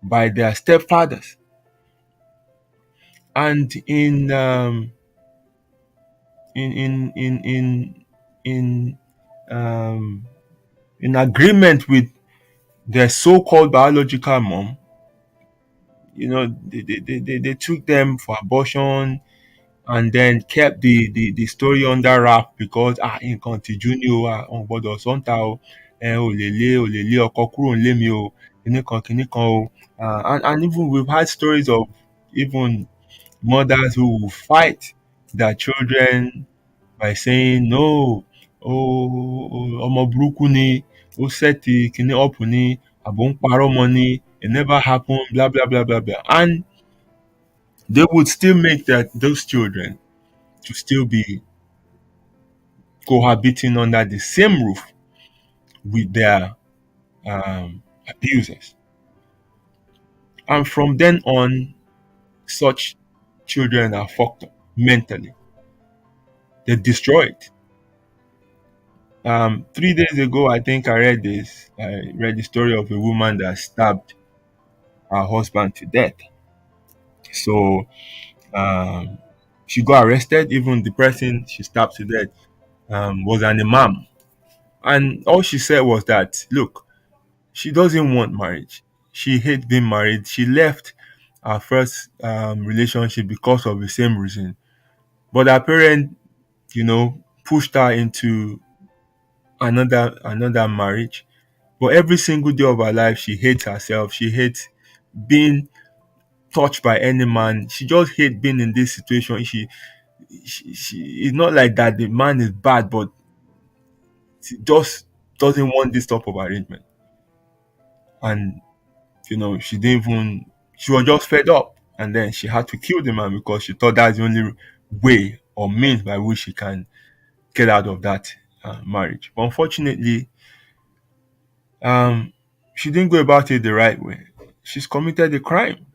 by their stepfathers, and in in in in in um, in agreement with their so-called biological mom. They took them for abortion and then kept the story under wrap because nǹkan tìjú ni o, wọn ò gbọdọ̀ sọ́ńtà o, ò lè lé ọkọ kúrò nílé mi o, kinní kan o. And even we've had stories of even mothers who will fight their children by saying no, ọmọ burúkú ni, ó sẹ́ẹ̀tì kinní up ni, àbò ń parọ́ mọ́ ni, it never happened, blah blah blah blah blah. And they would still make that those children to still be cohabiting under the same roof with their abusers. And from then on, such children are fucked up mentally. They're destroyed. 3 days ago, I think I read this. I read the story of a woman that stabbed her husband to death. So um, she got arrested. Even the person she stabbed to death was an imam. And all she said was that, look, she doesn't want marriage. She hates being married. She left her first relationship because of the same reason. But her parent, pushed her into another marriage. But every single day of her life, she hates herself. She hates being touched by any man. She just hates being in this situation. She it's not like that the man is bad, but she just doesn't want this type of arrangement. And she didn't even, she was just fed up, and then she had to kill the man because she thought that's the only way or means by which she can get out of that marriage. But unfortunately, she didn't go about it the right way. She's committed a crime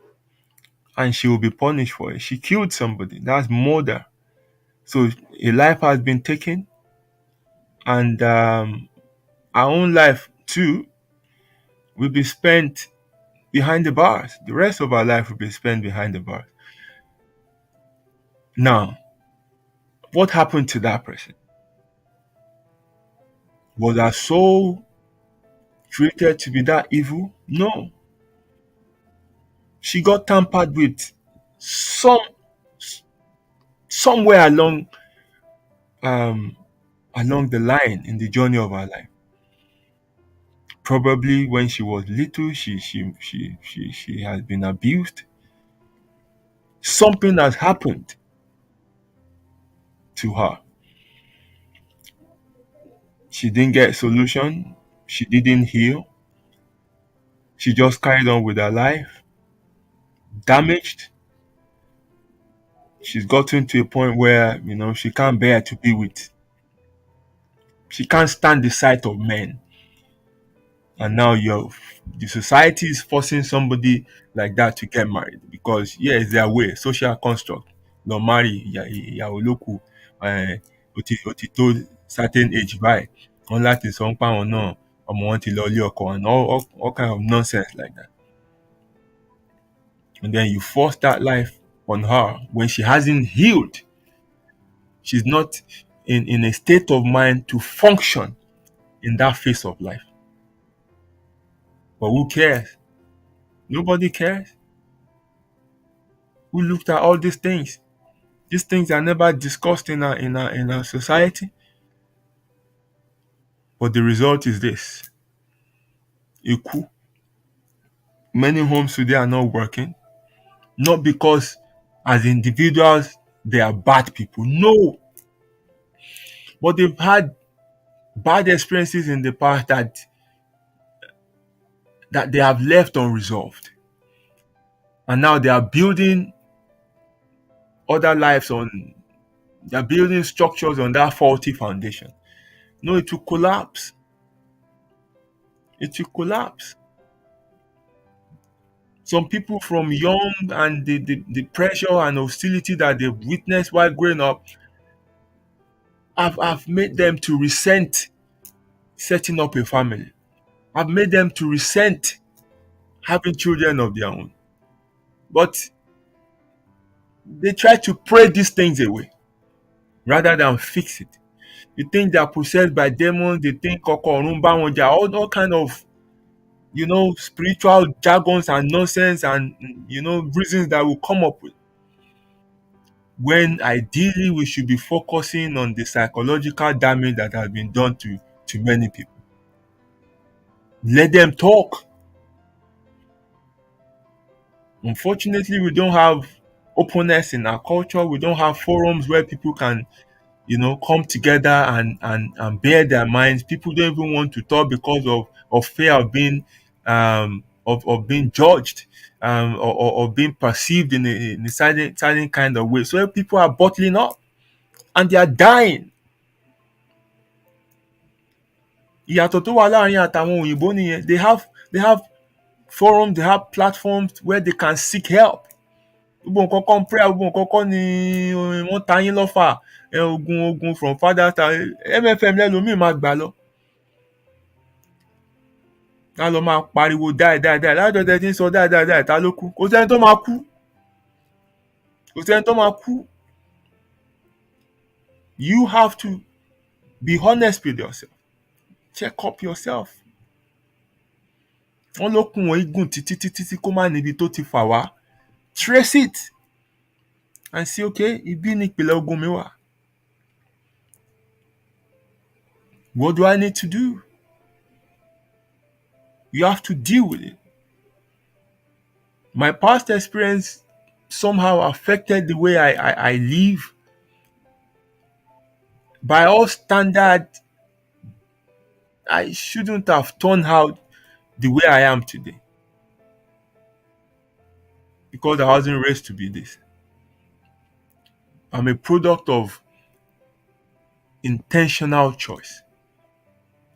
and she will be punished for it. She killed somebody. That's murder. So a life has been taken, and our own life too will be spent behind the bars. The rest of our life will be spent behind the bars. Now, what happened to that person? Was her soul created to be that evil? No. She got tampered with some somewhere um along the line in the journey of her life. Probably when she was little, she has been abused. Something has happened to her. She didn't get a solution. She didn't heal. She just carried on with her life, damaged. She's gotten to a point where, she can't bear to be with. She can't stand the sight of men. And now the society is forcing somebody like that to get married because, yeah, it's their way, social construct. Lọ marry ìyàwó lókù, ó ti tó certain age by. Wọ́n láti sọ ń pa àwọn náà, ọmọ wọn ti lọ ilé ọkọ, and all kind of nonsense like that. And then you force that life on her when she hasn't healed. She's not in a state of mind to function in that phase of life. But who cares? Nobody cares. Who looked at all these things? These things are never discussed in our society. But the result is this. Iku. Many homes today are not working. Not because as individuals they are bad people. No. But they've had bad experiences in the past that they have left unresolved. And now they are building other lives on They're building structures on that faulty foundation. No, it will collapse. It will collapse. Some people from young and the pressure and hostility that they've witnessed while growing up have made them to resent setting up a family. Have made them to resent having children of their own. But they try to pray these things away rather than fix it. You think they are possessed by demons, they think Kokorumba Wonja, all kind of spiritual jargons and nonsense and reasons that will come up with. When ideally we should be focusing on the psychological damage that has been done to many people. Let them talk. Unfortunately, we don't have openness in our culture. We don't have forums where people can come together and bear their minds. People don't even want to talk because of fear of being of being judged, or being perceived in a certain kind of way. So people are bottling up and they are dying. Ìyàtọ̀ tó wà láàrin àtàwọn òyìnbó nìyẹn. They have forums, they have platforms where they can seek help. Gbogbo nǹkan kan prayer, gbogbo nǹkan kan ni wọ́n ta yín lọ́fà. Ogun from father to MFM lẹ́lòmíì máa gbà lọ. Á lọ máa pariwo die. Lájọ tẹ ti ń sọ die ta ló kú? Kò sẹ́ni tó máa kú. Kò sẹ́ni tó máa kú. You have to be honest with yourself. Check up yourself. Wọ́n lókun wọ̀nyí gùn títí kó má níbi tó ti fà wá. Trace it and see, okay, ibi ni ìpìlẹ̀ ogun mi wà. What do I need to do? You have to deal with it. My past experience somehow affected the way I live. By all standards, I shouldn't have turned out the way I am today. Because I wasn't raised to be this. I'm a product of intentional choice.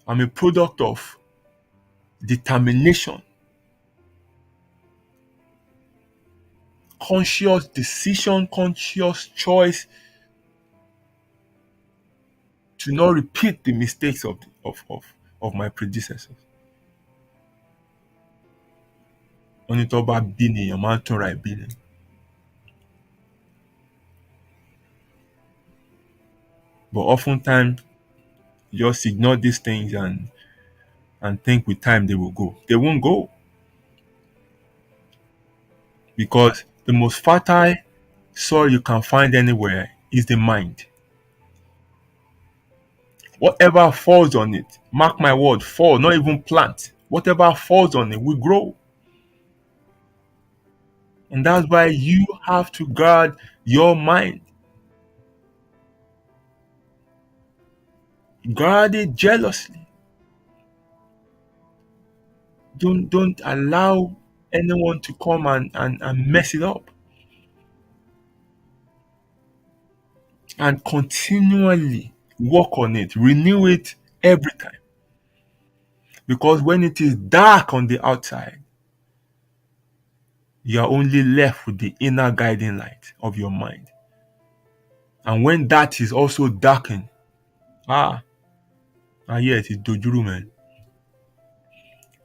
I'm a product of determination, conscious decision, conscious choice to not repeat the mistakes of my predecessors. Wọ́n ní tó bá bí ni èèyàn máa ń túnra ẹ̀ bí ni. But oftentimes, you just ignore these things and think with time they will go. They won't go. Because the most fertile soil you can find anywhere is the mind. Whatever falls on it, mark my word, fall, not even plant. Whatever falls on it will grow. And that's why you have to guard your mind. Guard it jealously. Don't allow anyone to come and mess it up. And continually work on it, renew it every time. Because when it is dark on the outside, you are only left with the inner guiding light of your mind. And when that is also darkened, yeah, it is dojuru, man.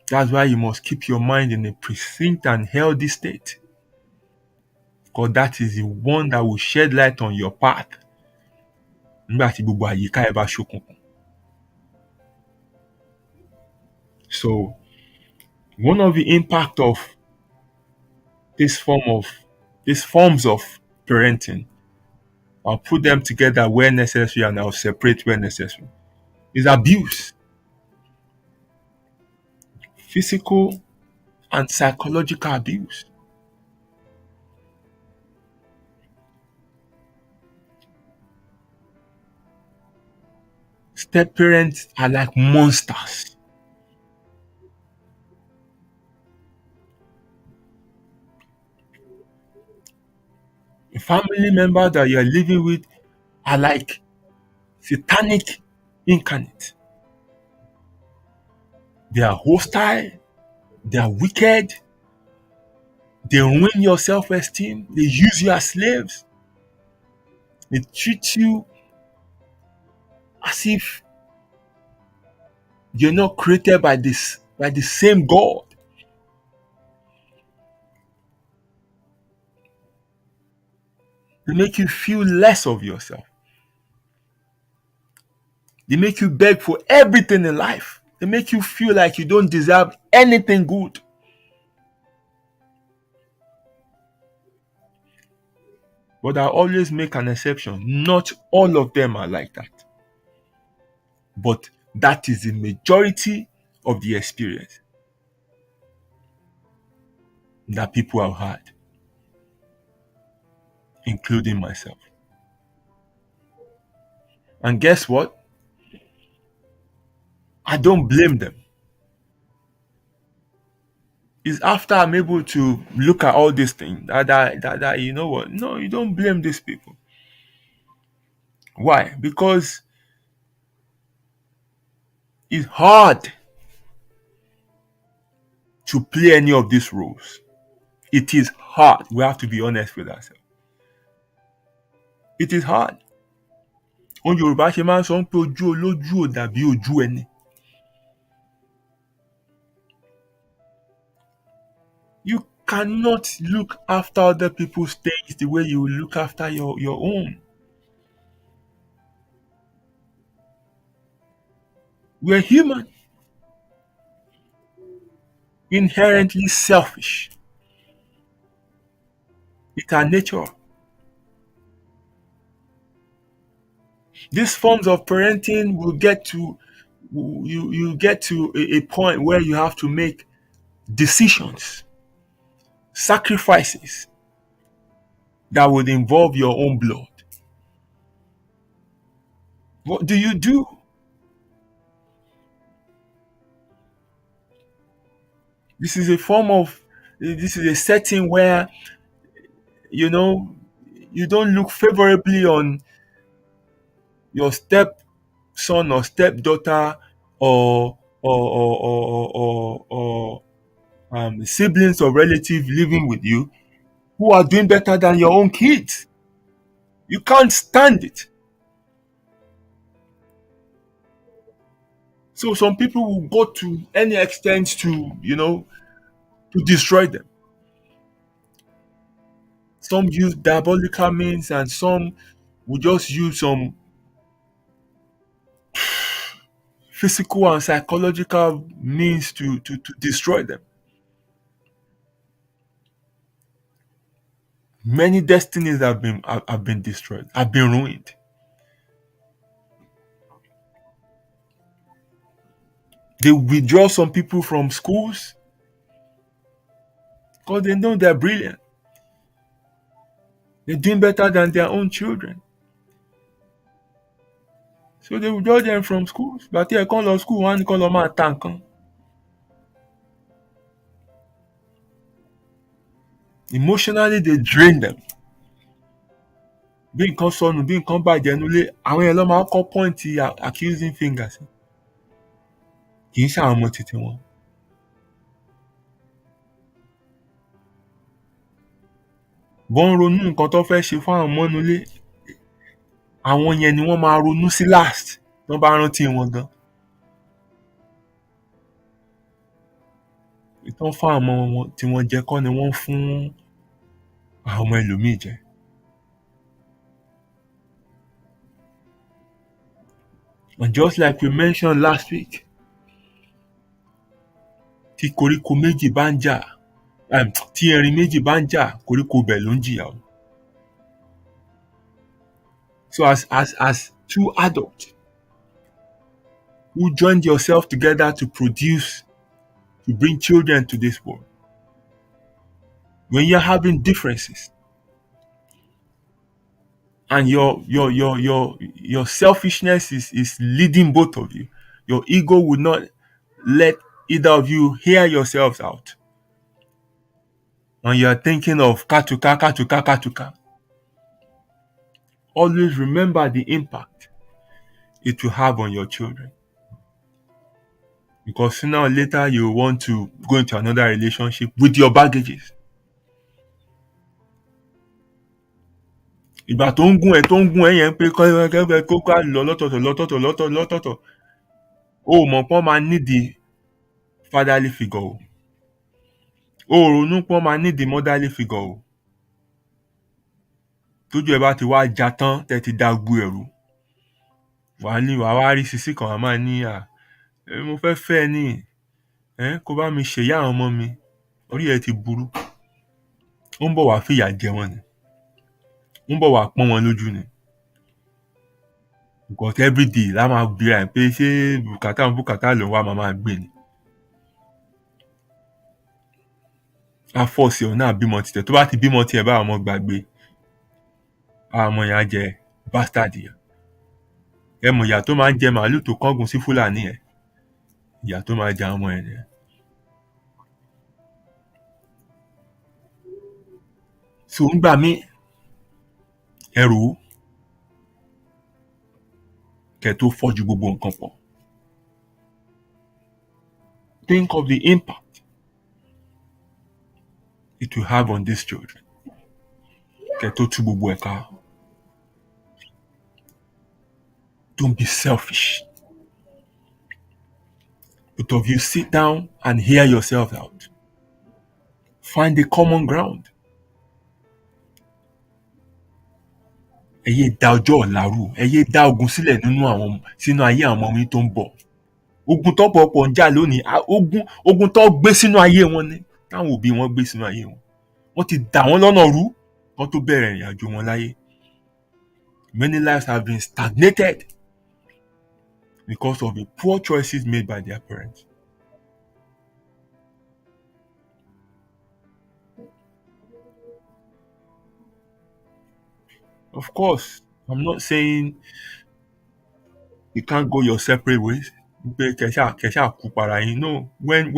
That's why you must keep your mind in a precinct and healthy state. Because that is the one that will shed light on your path. Nígbà tí gbogbo àyíká ẹ bá ṣókùnkùn. So, one of the impact of these forms of parenting, I'll put them together where necessary and I'll separate where necessary, is abuse. Physical and psychological abuse. Step parents are like monsters. A family member that you're living with are like satanic incarnate. They are hostile, they are wicked, they ruin your self-esteem, they use you as slaves, they treat you as if you're not created by the same God. They make you feel less of yourself. They make you beg for everything in life. They make you feel like you don't deserve anything good. But I always make an exception. Not all of them are like that. But that is the majority of the experience that people have had, including myself. And guess what? I don't blame them. It's after I'm able to look at all these things that you know what? No, you don't blame these people. Why? Because it's hard to play any of these roles. It is hard. We have to be honest with ourselves. It is hard. Ohun Yorùbá ṣe máa ń sọ pé ojú olójú ò dàbí ojú ẹni. You cannot look after other people's things the way you look after your own. We're human, inherently selfish. It's our nature. These forms of parenting will get to you get to a point where you have to make decisions, sacrifices that would involve your own blood. What do you do? This is a form of this is a setting where you know you don't look favorably on your stepson or stepdaughter or siblings or relatives living with you who are doing better than your own kids. You can't stand it. So some people will go to any extent to, to destroy them. Some use diabolical means and some will just use some physical and psychological means to destroy them. Many destinies have been destroyed, have been ruined. They withdraw some people from schools because they know they're brilliant. They're doing better than their own children. So they withdraw them from schools. But here, call of school, one call of man tank. Emotionally, they drain them. Bí nǹkan sọnù, bí nǹkan bàjẹ́ nílé, àwọn yẹn ló máa kọ́ pọ́ìntì accusing fingers. Kì í ṣe àwọn ọmọ títí wọn. Bọ́n ń ronú nǹkan tó fẹ́ ṣe fún àwọn ọmọ nílé, àwọn yẹn ni wọ́n máa ronú sí last tó bá rántí wọn gan. Ìtàn fún àwọn ọmọ wọn tí wọ́n jẹ kọ́ ni wọ́n fún àwọn ọmọ ẹlòmíì jẹ. And just like we mentioned last week, tí koríko méjì bá ń jà, tí erin méjì bá ń jà, koríko bẹ̀ ló ń jìyà o. So as two adults who joined yourself together to bring children to this world, when you're having differences and your selfishness is leading both of you, your ego would not let either of you hear yourselves out. And you're thinking of katuka. always remember the impact it will have on your children. Because sooner or later you want to go into another relationship with your baggages. Ìgbà tó ń gún ẹ yẹn pé kó ká lọ lọ́tọ̀ọ̀tọ̀. O ò mọ̀ pọ́n máa need the fatherly figure o. O ò ronú pọ́n máa need the motherly figure o. Tójú ẹ bá ti wá já tán tẹ́ ti dá gbogbo ẹ̀rú. Wàá wá rí sisi kan, wàá máa ní mo fẹ́ fẹ́ ẹ ní kó bá mi ṣèyá àwọn ọmọ mi. Orí ẹ ti burú. Ó ń bọ̀ wá fìyà jẹ wọ́n ni. Ó ń bọ̀ wá pọ́n wọn lójú ni. Because everyday la máa bira ẹ̀ pé ṣé bùkátà ló ń wá máa gbé ni. A fọ́ọ̀sì ọ̀ náà bímọ tiẹ̀. Tó bá ti bímọ tiẹ̀ bá ọmọ gbàgbé. Àwọn ọmọ yẹn á jẹ bastard yẹn. Ẹ mọ̀ ìyà tó máa ń jẹ màálù tó kángun sí Fúlàní ẹ̀. Ìyà tó máa jẹ àwọn ọmọ ẹ̀ nìyẹn. So ńgbà mí ẹrù kẹ́ tó fọ́jú gbogbo nǹkan pọ̀. Think of the impact it will have on these children. Kẹ́ tó tú gbogbo ẹ̀ ká. Don't be selfish. Both of you sit down and hear yourself out. Find a common ground. Ẹ yé dá ọjọ́ ọ̀la rú. Ẹ yé dá ogun sílẹ̀ sínú ayé àwọn ọmọ yín tó ń bọ̀. Ogun tó pọ̀pọ̀ ń jà lónìí. Ogun tó gbé sínú ayé wọn ni. Táwọn òbí wọn gbé sínú ayé wọn. Wọ́n ti dà wọ́n lọ́nà rú kó tó bẹ̀rẹ̀ ìrìn àjò wọn láyé. Many lives have been stagnated because of the poor choices made by their parents. Of course, I'm not saying you can't go your separate ways. Kẹ̀ṣà kú para yín. No, when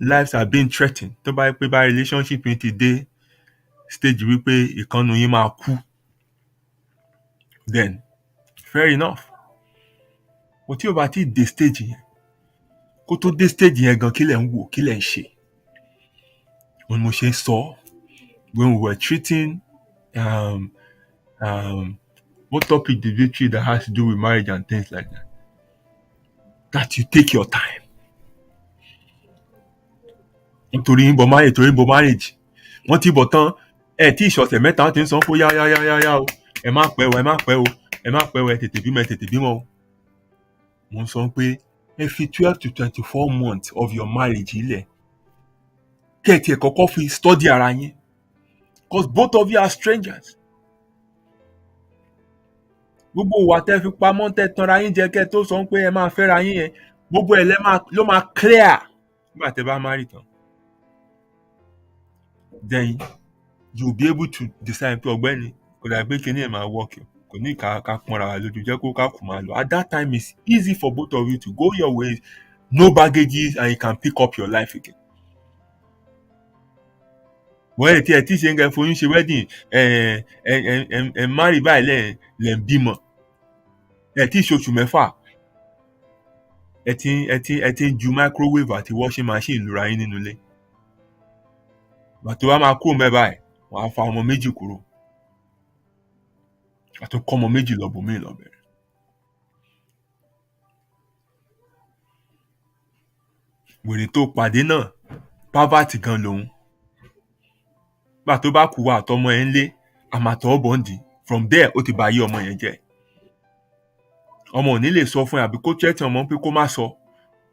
lives are being threatened, tó bá yẹ pé bá relationship yín ti dé stage wípé ìkànnù yín máa kú, then fair enough. But tí o bá ti dé stage yẹn, kó tó dé stage yẹn gan kí lẹ̀ ń wò, kí lẹ̀ ń ṣe. Òun mo ṣe sọ when we were treating what topic did we treat that has to do with marriage and things like that? That you take your time. Nítorí ń bọ̀ marriage. Wọ́n ti bọ̀ tán tí ìṣọ̀sẹ̀ mẹ́ta wọ́n ti ń sọ pé yá o. Ẹ má pẹ́ o. Ẹ tètè bímọ o. Mo ń sọ pé ẹ fi 12 to 24 months of your marriage ilẹ̀. Kẹ́ ẹ tiẹ̀ kọ́kọ́ fi study ara yín. Because both of you are strangers. Gbogbo ìwà tẹ́ fi pamọ́ tẹ́ tanra yín jẹ kẹ́ tó sọ pé ẹ máa fẹ́ra yín yẹn. Gbogbo ẹ̀ ló máa clear nígbà tẹ́ bá marry tán. Then you'll be able to decide pé ọ̀gbẹ́ni kò dà pé kíní ẹ̀ máa work o. Kò ní ká pọnra wa lójú jẹ́ kó ká kù máa lọ. At that time it's easy for both of you to go your ways, no baggages, and you can pick up your life again. Wọ́n ẹ̀ tí ṣe ń gẹ foyún ṣe wedding ẹ̀ marry báyìí lẹ̀ ń bímọ. Ẹ̀ tí ṣoṣù mẹ́fà ẹ̀ tí ń ju microwave àti washing machine lura yín nínú ilé. Bàtò wa máa kúrò mẹ́bàá ẹ̀ wọ́n á fa ọmọ méjì kúrò. Àti kọ́ ọmọ méjì lọ bòmí lọ bẹ̀rẹ̀. Wèrè tó pàdé náà poverty gan lòun. Gbà tó bá kú wa àtọmọ ẹ̀ ń lé àmàtọ́ bọ́ǹdì. From there ó ti bá yí ọmọ yẹn jẹ́. Ọmọ ò ní lè sọ fún ẹ àbí kó tẹ́tí ọmọ pé kó má sọ.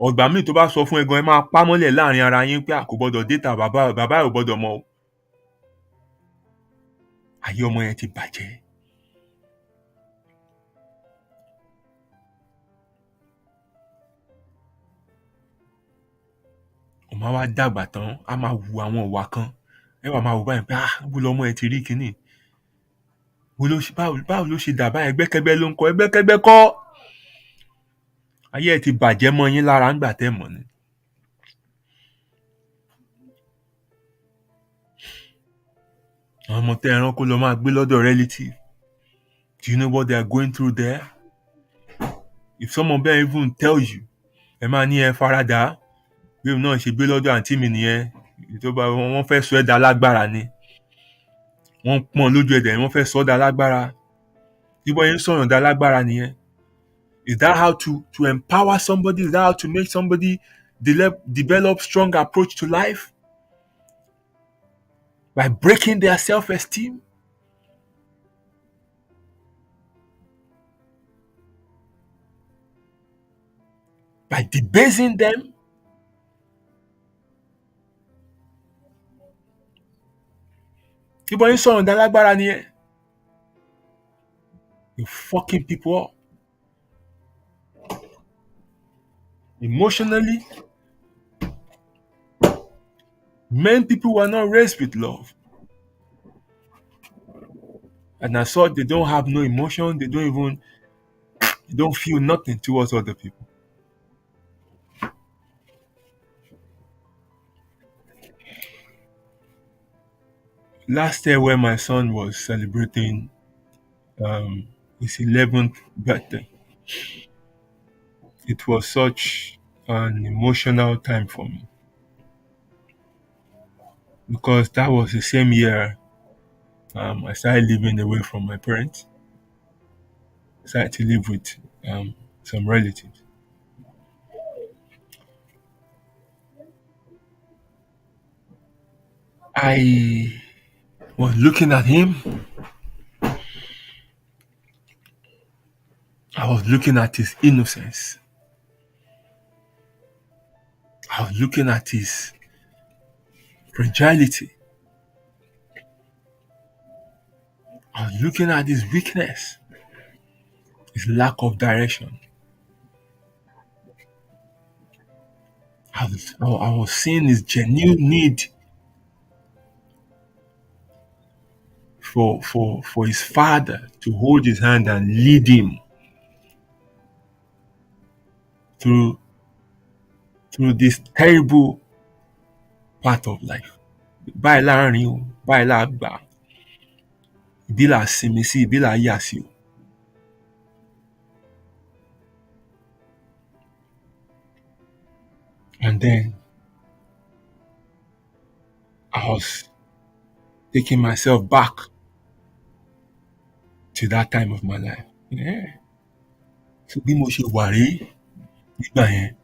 Ọ̀gbà míì tó bá sọ fún ẹ gan ẹ máa pámọ́lẹ̀ láàrin ara yín pé kò gbọdọ̀ déta bàbá ẹ̀ ò gbọdọ̀ mọ̀ o. Ayé ọmọ yẹn ti bàjẹ́. Ọmọ wa dàgbà tán a máa wu àwọn ìwà kan. Ẹ wà máa wò báyìí pé bó lọmọ ẹ ti rí kíní. Báwo ló ṣe dà báyìí? Ẹgbẹ́kẹ́gbẹ́ ló ń kọ́. Ẹgbẹ́kẹ́gbẹ́ kọ́. Ayé ẹ ti bàjẹ́ mọ́ yín lára ńgbà tẹ́ mọ̀ ni. àwọn ọmọ tẹ́ ẹran kó lọ máa gbé lọ́dọ̀ relative. Do you know what they are going through there? If some of them even tell you, ẹ máa ní ẹ farada bí òun náà ṣe gbé lọ́dọ̀ àǹtí mi nìyẹn, tó bá wọ́n fẹ́ sọ ẹ́ dá lágbára ni, wọ́n pọ́n lójú ẹ̀dẹ̀ ni wọ́n fẹ́ sọ ọ́ dá lágbára. Bí wọ́n yẹn sọ̀rọ̀ dá lágbára nìyẹn. Is that how to empower somebody? Is that how to make somebody develop strong approach to life? By breaking their self-esteem? By debasing them? Bí wọ́n yẹn sọ̀rọ̀ dá lágbára nìyẹn. You're fucking people up. Emotionally, many people were not raised with love. And as such, they don't have no emotion, they don't feel nothing towards other people. Last year when my son was celebrating his 11th birthday, it was such an emotional time for me. Because that was the same year I started living away from my parents. I started to live with some relatives. I was looking at him. I was looking at his innocence. I was looking at his fragility. I was looking at his weakness, his lack of direction. I was seeing his genuine need for his father to hold his hand and lead him through this terrible part of life. Báyìí láàrin o, báyìí láàgbà, ìbí là sinmi sí, ìbí là yà sí o. And then I was taking myself back to that time of my life. Yeah. So bí mo ṣe wà rí nígbà yẹn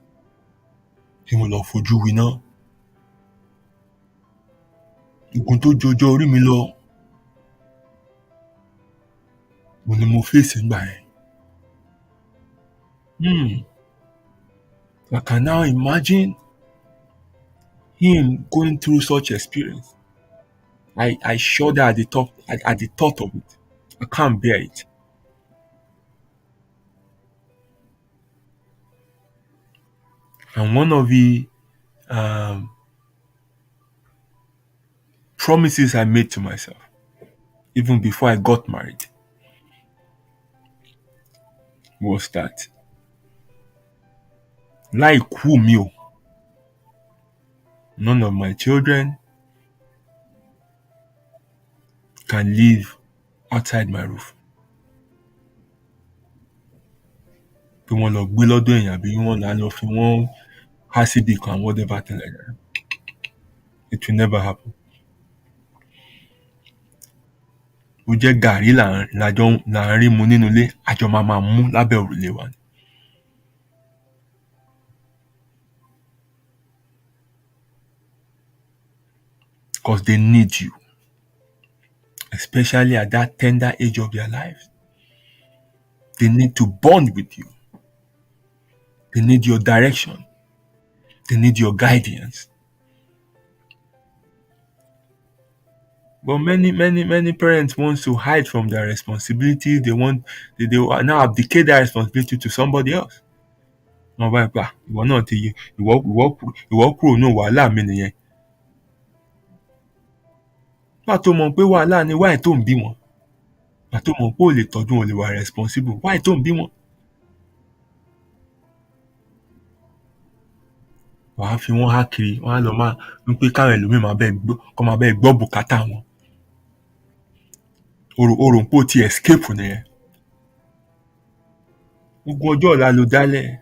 tí mo lọ fojú winá, ogun tó jọjọ orí mi lọ, mo ni mo fèsì nígbà yẹn. I can now imagine him going through such experience. I shudder at the thought of it. I can't bear it. And one of the promises I made to myself, even before I got married, was that láìkú mi o, none of my children can live outside my roof. Bí wọ́n lọ gbé lọ́dọ̀ èèyàn àbí wọ́n lọ fi wọ́n há síbi kan, whatever thing like that. It will never happen. Ó jẹ́ gàrí là ń rí mu nínú ilé, àjọ máa mú lábẹ́ òrùlé wa ni. Because they need you, especially at that tender age of their lives. They need to bond with you. They need your direction. They need your guidance. But many parents want to hide from their responsibilities. They now abdicate their responsibility to somebody else. Wọ́n bá gbà ìwọ náà ti yẹ ìwọ kúrò ní wàhálà mi nìyẹn. Wá tó mọ̀ pé wàhálà ni wáì tó ń bí wọn. Wá tó mọ̀ pé ò lè tọ́jú wọn, lè wà responsible. Wáì tó ń bí wọn. Wàá fi wọ́n há kiri, wọ́n á lọ máa ń pé káwọn ẹlòmíì máa bẹ́ẹ̀ gbọ́ bùkátà wọn. o rò pé o ti escape nìyẹn. Gbogbo ọjọ́ ọ̀la ló dálẹ̀.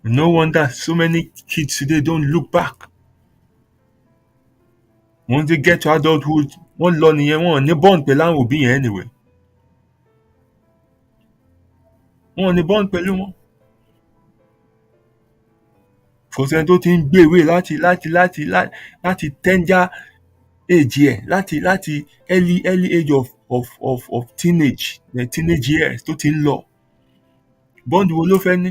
No wonder so many kids today don't look back. Once they get to adulthood, wọ́n lọ nìyẹn, wọ́n ò ní bond pẹ̀lú àwọn òbí yẹn anyway. Wọ́n ò ní bond pẹ̀lú wọn. Kò sẹ́ni tó ti ń gbé ìwé láti tender age ẹ̀, láti early age of teenage years tó ti ń lọ. Bond wo ló fẹ́ ní?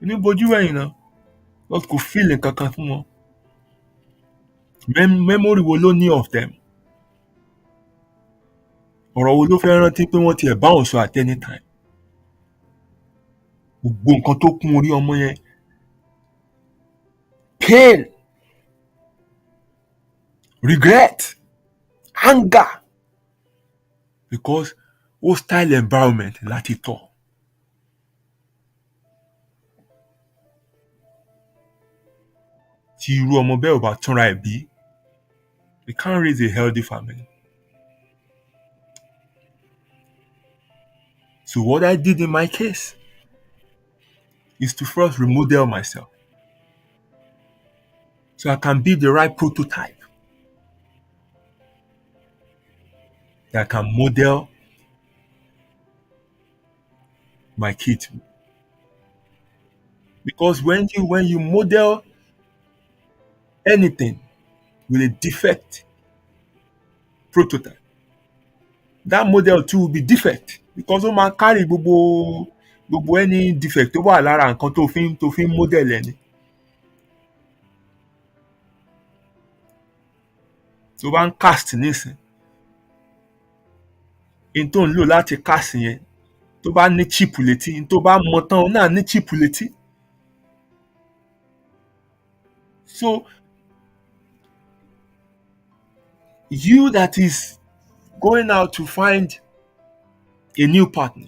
Oníbojú ẹ̀yìn náà, wọ́n kò feel nǹkan kan fún wọn. Memory wo ló ní of them? Ọ̀rọ̀ wo ló fẹ́ rántí pé wọ́n tiẹ̀ bá òun sọ at any time? Gbogbo nǹkan tó kún orí ọmọ yẹn, pain, regret, anger, because hostile environment láti tọ́. Tí irú ọmọ bẹ́ẹ̀ ò bá túnra ẹ̀ bí, they can't raise a healthy family. So what I did in my case is to first remodel myself so I can be the right prototype that I can model my kids. Because when you model anything with a defect prototype, that model too will be defect, because ó máa carry gbogbo any defect tó wà lára nǹkan tó fi ń model ẹni. Tó bá ń cast nísìn, in tó ń lò láti cast yẹn, tó bá ní chip létí, in tó bá mọ tán náà ní chip létí. So you that is going out to find a new partner,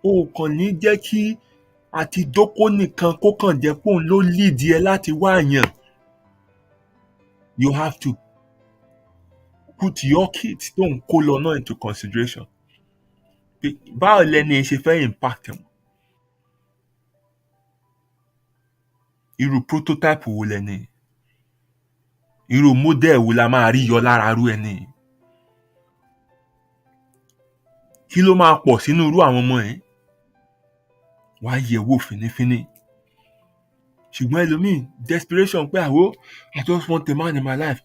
o kàn ní jẹ́ kí àti dóko nìkan kó kàn jẹ́ pé òun ló lead ẹ láti wá yàn. You have to put your kids tó ń kó lọ náà into consideration. Báwo lẹni ṣe fẹ́ impact wọn? Irú prototype wo lẹni? Irú model wo la máa rí yọ lára irú ẹni? Kí ló máa pọ̀ sínú irú àwọn ọmọ yẹn? Wàá yẹ̀ wò fínífíní. Ṣùgbọ́n ẹlòmíì desperation pé I just want a man in my life.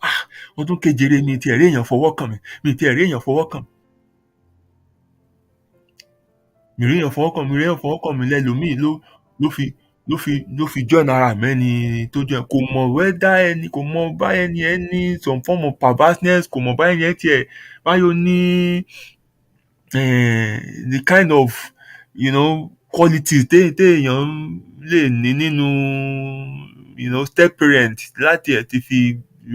Ọdún kejìlé mi ti ẹ̀rí èèyàn fọwọ́ kàn mí. Mi rí èèyàn fọwọ́ kàn mí lẹ́lòmíì ló fi join ara mẹ́ni tó join. Kò mọ̀ whether ẹni, kò mọ̀ bá ẹni some form of perverseness, kò mọ̀ bá ẹni tiẹ̀ báyọ̀ ní the kind of qualities téèyàn lè ní nínú step parent láti ẹ̀ ti fi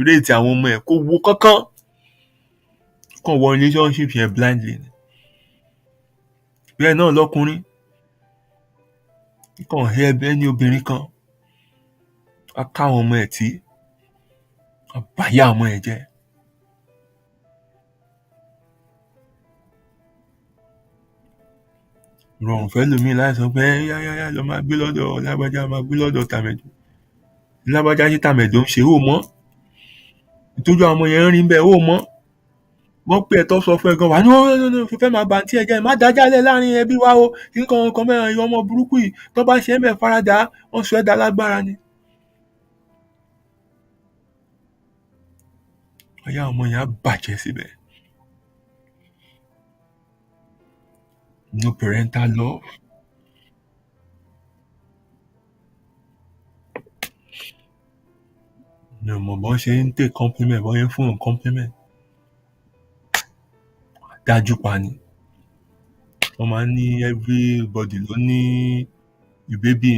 rate àwọn ọmọ ẹ̀, kó wo kankan, kàn wọ relationship yẹn blindly. Bẹ́ẹ̀ náà lọ́kùnrin, kàn hẹ́ ẹbẹ́ ní obìnrin kan, á ká àwọn ọmọ ẹ̀ tí, á báyà ọmọ ẹ̀ jẹ́. Rọrùn fẹ́ lómi láì sọ pé yá lọ máa gbé lọ́dọ̀ lágbájá, máa gbé lọ́dọ̀ tàmẹ̀dò. Lágbájá sí tàmẹ̀dò ń ṣe ó mọ́. Ìtọ́jú àwọn ọmọ yẹn ń rí bẹ́ẹ̀ ó mọ́. Wọ́n pè ẹ́ tó sọ fún ẹ gan, wà ní fífẹ́ máa bá tí ẹ jẹ́, má dájálẹ̀ láàrin ẹbí wa o, kí kan mẹ́rin ọmọ burúkú yìí tó bá ṣe é mẹ́ faradà, wọ́n sọ ẹ́ dá lágbára ni. Ọ̀yá ọmọ yẹn á bàjẹ́ síbẹ̀. No parental love. Mi ò mọ̀ bọ́n ṣe ń take compliment, bọ́n ṣe ń fún un compliment. Dájú pa ni. Wọ́n máa ń ní everybody ló ní a baby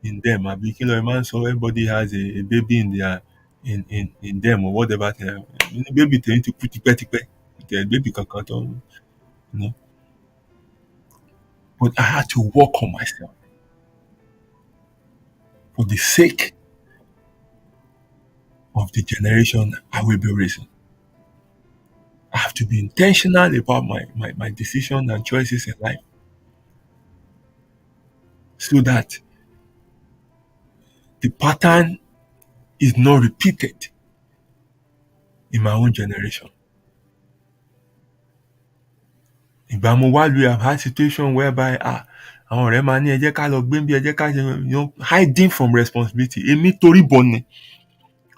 in them, àbí kí ló máa ń sọ, everybody has a baby in them or whatever. Ní baby tèmi ti kú tipẹ́tipẹ́, ìtẹ̀ baby kankan tó ní. But I had to work on myself for the sake of the generation I will be raising. I have to be intentional about my decisions and choices in life so that the pattern is not repeated in my own generation. Ìgbà mo wá lu I've had situation whereby àwọn ọ̀rẹ́ máa ní ẹ jẹ́ ká lọ gbé bí ẹ jẹ́ ká ṣe hiding from responsibility. Èmi torí bọ̀ ni.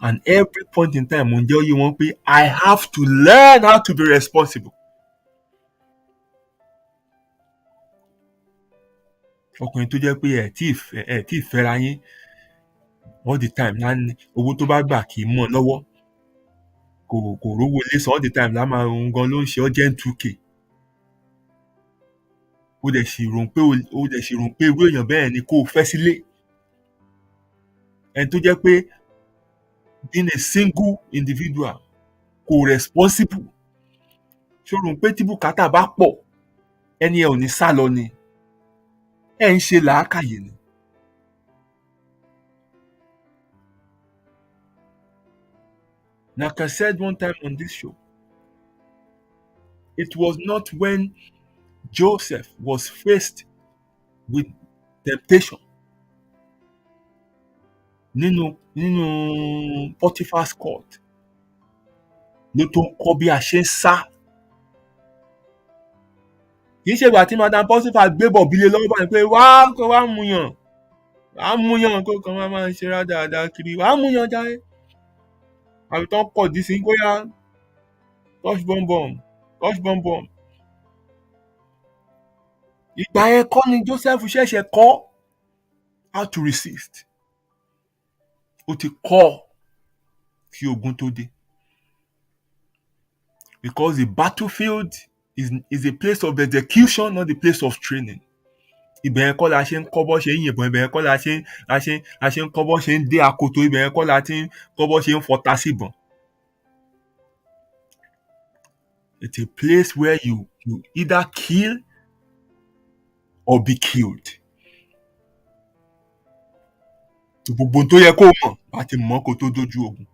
And every point in time mo ń jẹ́ òye wọn pé I have to learn how to be responsible. Ọkùnrin tó jẹ́ pé ẹ̀ tí ì fẹ́ra yín all the time láti owó tó bá gbà kì í mọ̀ lọ́wọ́ kò rówó ilé san all the time lá máa ń gan ló ń ṣe urgent 2k. Ó dẹ̀ sì rò pé irú èèyàn bẹ́ẹ̀ ni kó o fẹ́ sílé. Ẹni tó jẹ́ pé being a single individual kò responsible. Ṣó rò pé tí bùkátà bá pọ̀ ẹni ẹ ò ní sá lọ ni. Ẹ ń ṣe làákàyè ni. Like I said one time on this show, it was not when Joseph was faced with temptation nínú Potiphar's court ló tó ń kọ́ bí a ṣe ń sá. Kì í ṣe ìgbà tí Madam Potiphar gbé bọ̀bílé lọ́wọ́ báyìí pé wá mú yàn kó kàn máa ṣe rádaràda kiri wá mú yàn jáde. Àbí tán kọ̀ dí sí bóyá touch bomb. Ìgbà yẹn kọ́ ni Joseph ṣẹ̀ṣẹ̀ kọ́ how to resist. Ó ti kọ́ kí ogun tó dé. Because the battlefield is a place of execution, not the place of training. Ibẹ̀ yẹn kọ́ la ṣe ń kọ́ bọ́ ṣe ń yìnbọn, ibẹ̀ yẹn kọ́ la ṣe ń kọ́ bọ́ ṣe ń dé akoto, ibẹ̀ yẹn kọ́ la ti ń kọ́ bọ́ ṣe ń fọta síbọn. It's a place where you either kill or be killed. Gbogbo tó yẹ kó mọ̀ láti mọ̀ kó tó dójú ogun.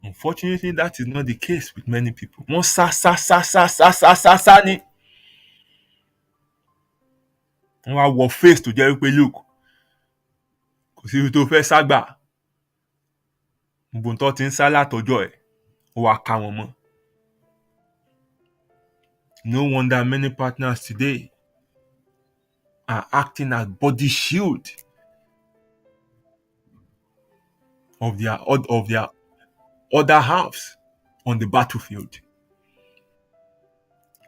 Unfortunately, that is not the case with many people. Wọ́n sá ni. Wọ́n wá wọ face tó jẹ́ wípé look kò sí ibi tó fẹ́ sá gbà. Gbogbo tó ti ń sá látọjọ́ ẹ̀ ó wá ká wọn mọ́. No wonder many partners today are acting as body shield of their other halves on the battlefield.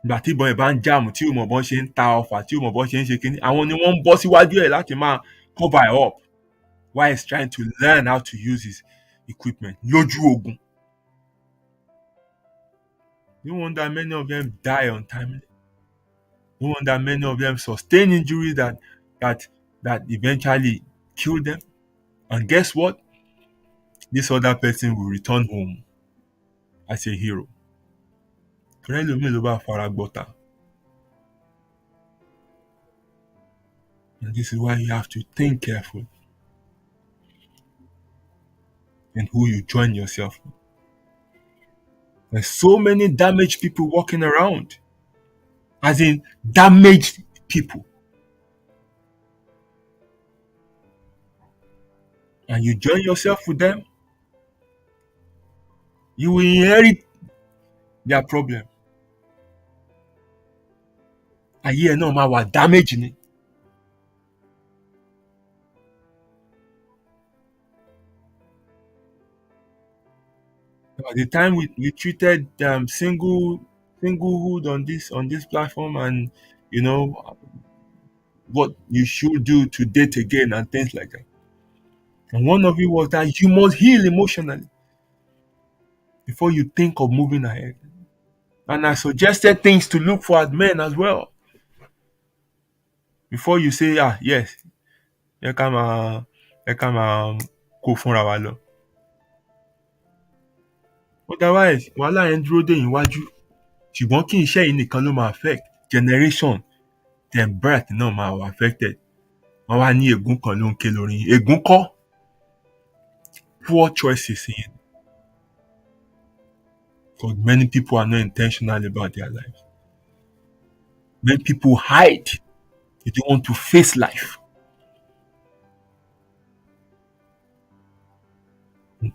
Ìgbà tí ìbọn ẹ̀ bá ń jàmù tí ò mọ̀ bọ́n ṣe ń ta ọfà tí ò mọ̀ bọ́n ṣe ń ṣe kínní, àwọn ni wọ́n ń bọ́ síwájú ẹ̀ láti máa cover it up while he's trying to learn how to use his equipment lójú ogun. No wonder many of them die untimely. No wonder many of them sustain injuries that eventually kill them. And guess what? This other person will return home as a hero. And this is why you have to think carefully in who you join yourself with. There's so many damaged people walking around. As in damaged people. And you join yourself with them, you will inherit their problem. Ayé ẹ̀ náà máa wà damage ni. By the time we treated singlehood on this platform and what you should do to date again and things like that. And one of it was that you must heal emotionally before you think of moving ahead. And I suggested things to look for as men as well. Before you say, yes, ẹ ká máa kó fúnra wa lọ. Otherwise, wàhálà yẹn dúró dè yín wájú. Ṣùgbọ́n kí iṣẹ́ yìí nìkan ló máa affect generation then birth náà máa wà affected. Wọ́n wá ní ègún kan ló ń ké lórí. Ègún kọ́. poor choices in, because many people are not intentional about their lives. Many people hide. They don't want to face life.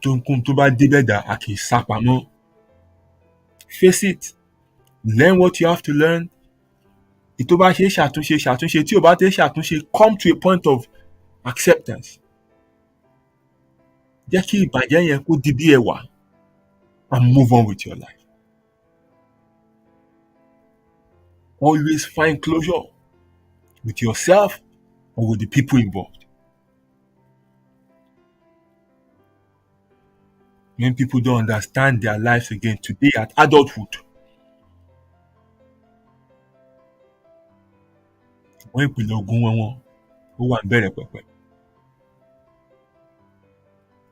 Ohun tó bá débẹ̀ dà, a kì í sá pamọ́. Face it. Learn what you have to learn. Ètò bá ṣe é ṣàtúnṣe ṣàtúnṣe, tí ò bá tẹ́ ṣàtúnṣe, come to a point of acceptance. Jẹ́ kí ìbàjẹ́ yẹn kó di bí ẹwà and move on with your life. Always find closure with yourself or with the people involved. Many people don't understand their lives again today at adulthood. Wọ́n ìpìlẹ̀ ogun wọn ó wà bẹ̀rẹ̀ pẹ̀pẹ̀.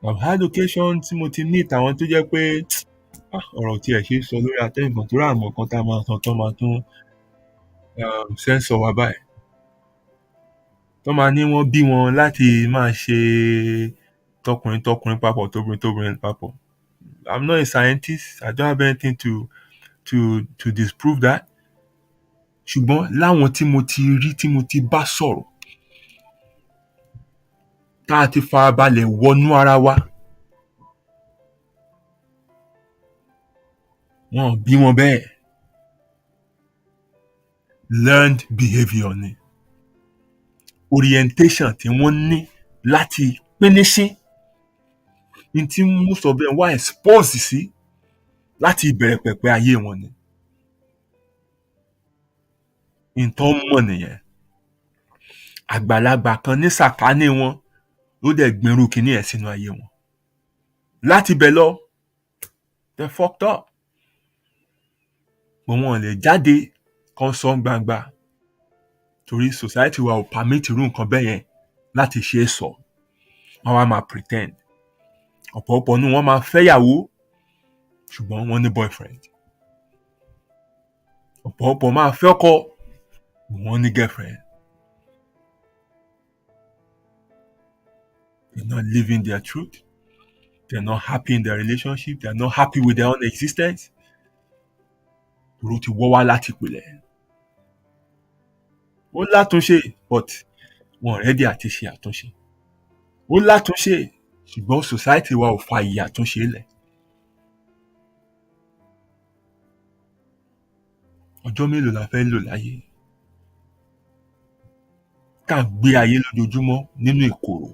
I've had occasion tí mo ti meet àwọn tó jẹ́ pé ọ̀rọ̀ tí ẹ̀ ṣe sọ lórí atẹ́gùn tó rà mọ̀ kan tá a máa sọ tó máa tún sẹ́ńsọ̀ wá báyìí. Tó máa ní wọ́n bí wọn láti máa ṣe tọkùnrin papọ̀, tóbìnrin papọ̀. I'm not a scientist. I don't have anything to disprove that. Ṣùgbọ́n láwọn tí mo ti rí, tí mo ti bá sọ̀rọ̀, tá a ti farabalẹ̀ wọnú ara wa, wọ́n bí wọn bẹ́ẹ̀. Learned behaviour ni. Orientation tí wọ́n ní láti pínísín ní tí most of them wá expose sí láti ìbẹ̀rẹ̀ pẹ̀pẹ̀ ayé wọn ni. Nǹkan mọ̀ nìyẹn. Àgbàlagbà kan ní sàkání wọn ló dẹ̀ gbẹ̀rù kínní ẹ̀ sínú ayé wọn. Láti bẹ̀ lọ, they fucked up. But wọn lè jáde kan sọ gbangba torí society wa ò permit irú nǹkan bẹ́ẹ̀ yẹn láti ṣe é sọ. Wọ́n wá máa pretend. Ọ̀pọ̀lọpọ̀ nínú wọn máa fẹ́yàwó ṣùgbọ́n wọ́n ní boyfriend. Ọ̀pọ̀lọpọ̀ máa fẹ́ ọkọ, wọ́n ní girlfriend. They're not living their truth. They're not happy in their relationship. They're not happy with their own existence. Tòró ti wọ́ wá láti ìpìlẹ̀. Ó látúnṣe, but wọn ready àti ṣe àtúnṣe. Ó látúnṣe, ṣùgbọ́n society wa ò fààyè àtúnṣe lẹ̀. Ọjọ́ mélòó la fẹ́ lò láyé? Ká gbé ayé lójoojúmọ́ nínú ìkorò.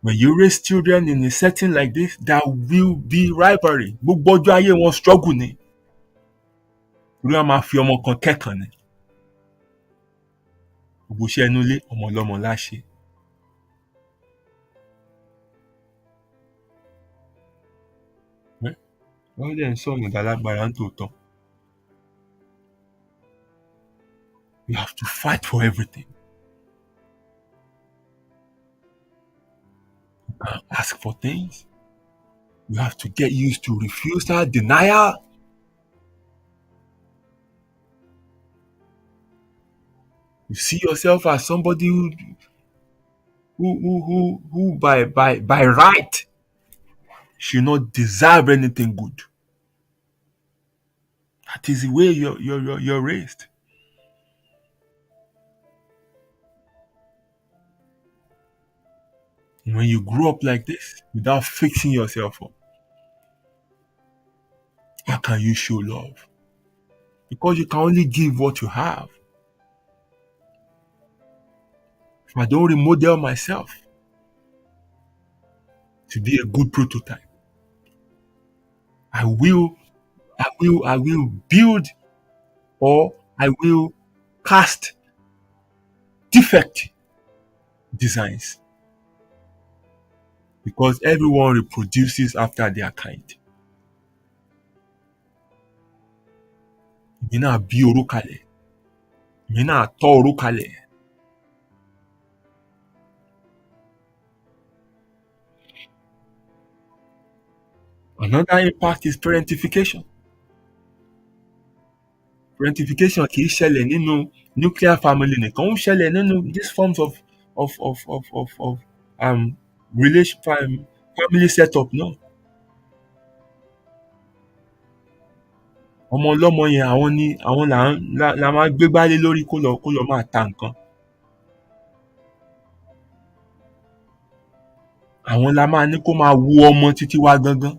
When you raise children in a setting like this, there will be rivalry. Gbogbo ọjọ́ ayé wọn struggle ni. Torí wọn máa fi ọmọ kan kẹ́kàn ni. Gbogbo iṣẹ́ inú ilé ọmọ ọlọ́mọ láṣẹ. Wọ́n dẹ̀ ń sọ̀rọ̀ ìdálágbára ń tòótọ́. You have to fight for everything. You can't ask for things. You have to get used to refusal, denial. You see yourself as somebody who by right should not deserve anything good. That is the way you're raised. When you grow up like this, without fixing yourself up, how can you show love? Because you can only give what you have. If I don't remodel myself to be a good prototype, I will build, or I will cast defect designs, because everyone reproduces after their kind. Èmi náà bí oró kalẹ̀, èmi náà tọ́ oró kalẹ̀. Another impact is parentification. Parentification kì í ṣẹlẹ̀ nínú nuclear family nìkan, ó ń ṣẹlẹ̀ nínú these forms of um, relation family setup náà. Ọmọ ọlọ́mọ yẹn àwọn la máa gbé gbálé lórí kó lọ máa ta nǹkan. Àwọn la máa ní kó máa wo ọmọ títí wá gangan.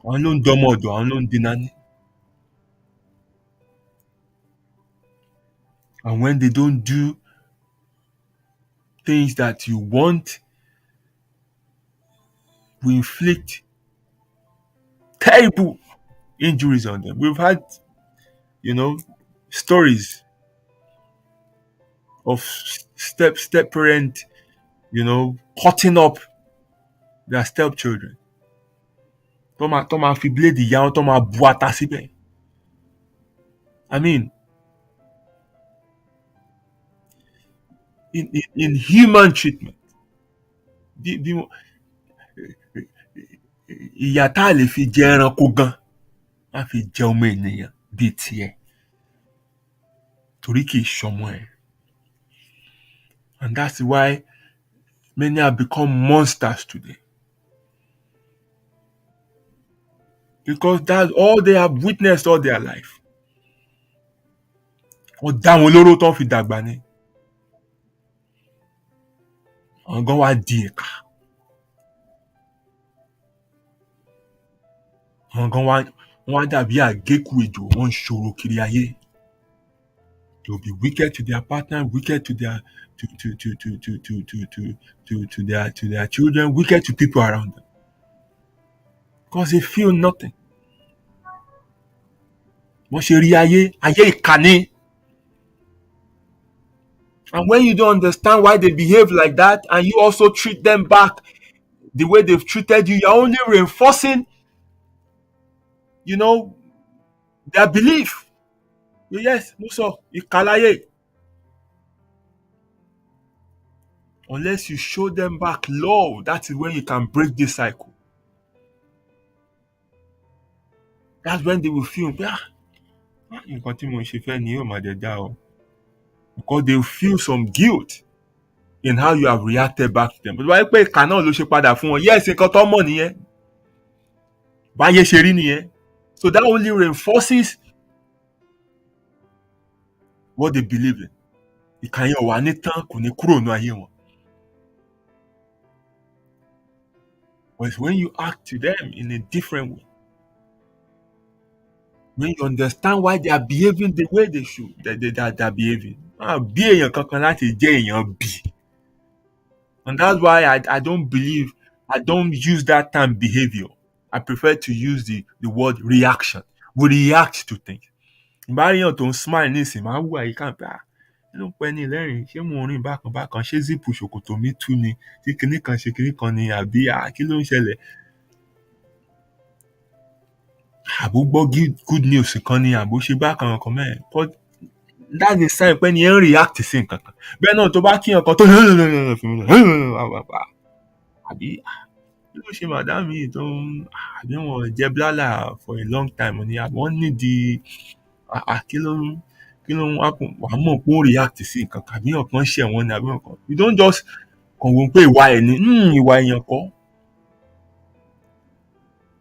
Àwọn ló ń dọmọ ọ̀dọ̀, àwọn ló ń di nání. And when they don't do things that you want, we inflict terrible injuries on them. We've had, stories of step parent, cutting up their stepchildren. Tó máa fi blade ìyá wọn tó máa bu ata síbẹ̀. I mean, in human treatment, ìyà tá a lè fi jẹ ẹranko gan, má fi jẹ ọmọ ènìyàn bíi tiẹ̀. Torí kì í ṣọmọ ẹ̀. And that's why many have become monsters today. Because that's all they have witnessed all their life. Wọ́n dá wọn lóró tán fi dàgbà ni. Àwọn gan wá di ìkà. Àwọn gan wá dàbí àgékù ejò, wọ́n ń ṣòro kiri ayé. They'll be wicked to their partner, wicked to their to their children, wicked to people around them. Because they feel nothing. Wọ́n ṣe rí ayé ìkà ni. And when you don't understand why they behave like that, and you also treat them back the way they've treated you, you're only reinforcing, their belief. Yes, Muso, ìkàláyé. Unless you show them back love, that is when you can break this cycle. That's when they will feel, nǹkan tí mo ṣe fẹ́ ni yóò máa dẹ̀ dá o. Because they will feel some guilt in how you have reacted back to them. But wáyé pé ìkà náà ló ṣe padà fún wọn, yes, nǹkan tó mọ̀ nìyẹn. Báyé ṣe rí nìyẹn. So that only reinforces what they believe in. Ìkà yẹn ò wá ní tán, kò ní kúrò ní ayé wọn. But it's when you act to them in a different way, when you understand why they are behaving the way they should, that they're behaving. Bí èèyàn kankan láti jẹ́ èèyàn bí. And that's why I don't use that term behavior. I prefer to use the word reaction. We react to things. Ìbá ríyàn tó ń smile nísìnyí, máa wù àyíká pé kí ló ń pẹ́ ní lẹ́rìn-ín, ṣé mo rìn bákan, ṣé zipu ṣòkòtò mi tú ni, tí kinní kan ṣe kinní kan ni, àbí kí ló ń ṣẹlẹ̀? Àbó gbọ́ good news kan ni, àbó ṣe bákan kan mẹ́rin. But that's a sign pé ni ẹ ń react sí nǹkan kan. Bẹ́ẹ̀ náà tó bá kí nǹkan tó àbí kí ló ṣe madam yìí tó àbí wọn jẹ blala for a long time ni, àbí wọ́n nídìí kí ló ń wàá mọ̀ pé ó react sí nǹkan kan, àbí nǹkan ṣe wọ́n ni, àbí nǹkan. You don't just kàn wọ́n pé ìwà ẹ̀ ni, ìwà èèyàn kọ́.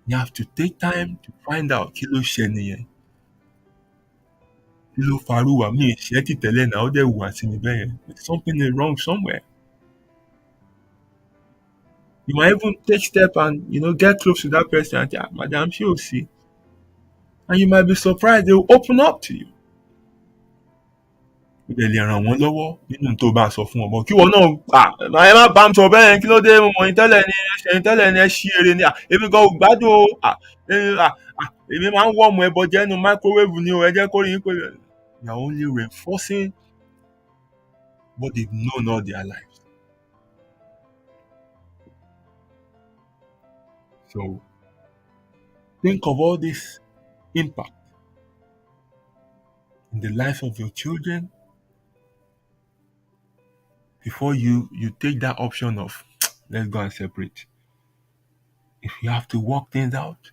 You have to take time to find out kí ló ṣe nìyẹn. Kí ló farúwà mí ìṣẹ́ ti tẹ́lẹ̀ náà, ó dẹ̀ wù àti mi bẹ́ẹ̀ yẹn. Something is wrong somewhere. You might even take step and get close to that person and say, madam, she will see. And you might be surprised they will open up to you. Ó dẹ̀ lè ràn wọ́n lọ́wọ́ nínú tó bá sọ fún ọmọ. Kí wọ́n náà ẹ má bá ń sọ bẹ́ẹ̀, kí ló dé, mo mọ̀ yín tẹ́lẹ̀ ni, ẹ̀ṣẹ̀ tẹ́lẹ̀ ni, ẹ ṣí eré ni, èmi gan ò gbádùn o, èmi máa ń wọ́ọ̀mù ẹbọ jẹ́ nínú microwave ni o, ẹ jẹ́ kó rí yín pé you are only reinforcing what they've known all their lives. So think of all this impact in the life of your children before you take that option of let's go and separate. If you have to work things out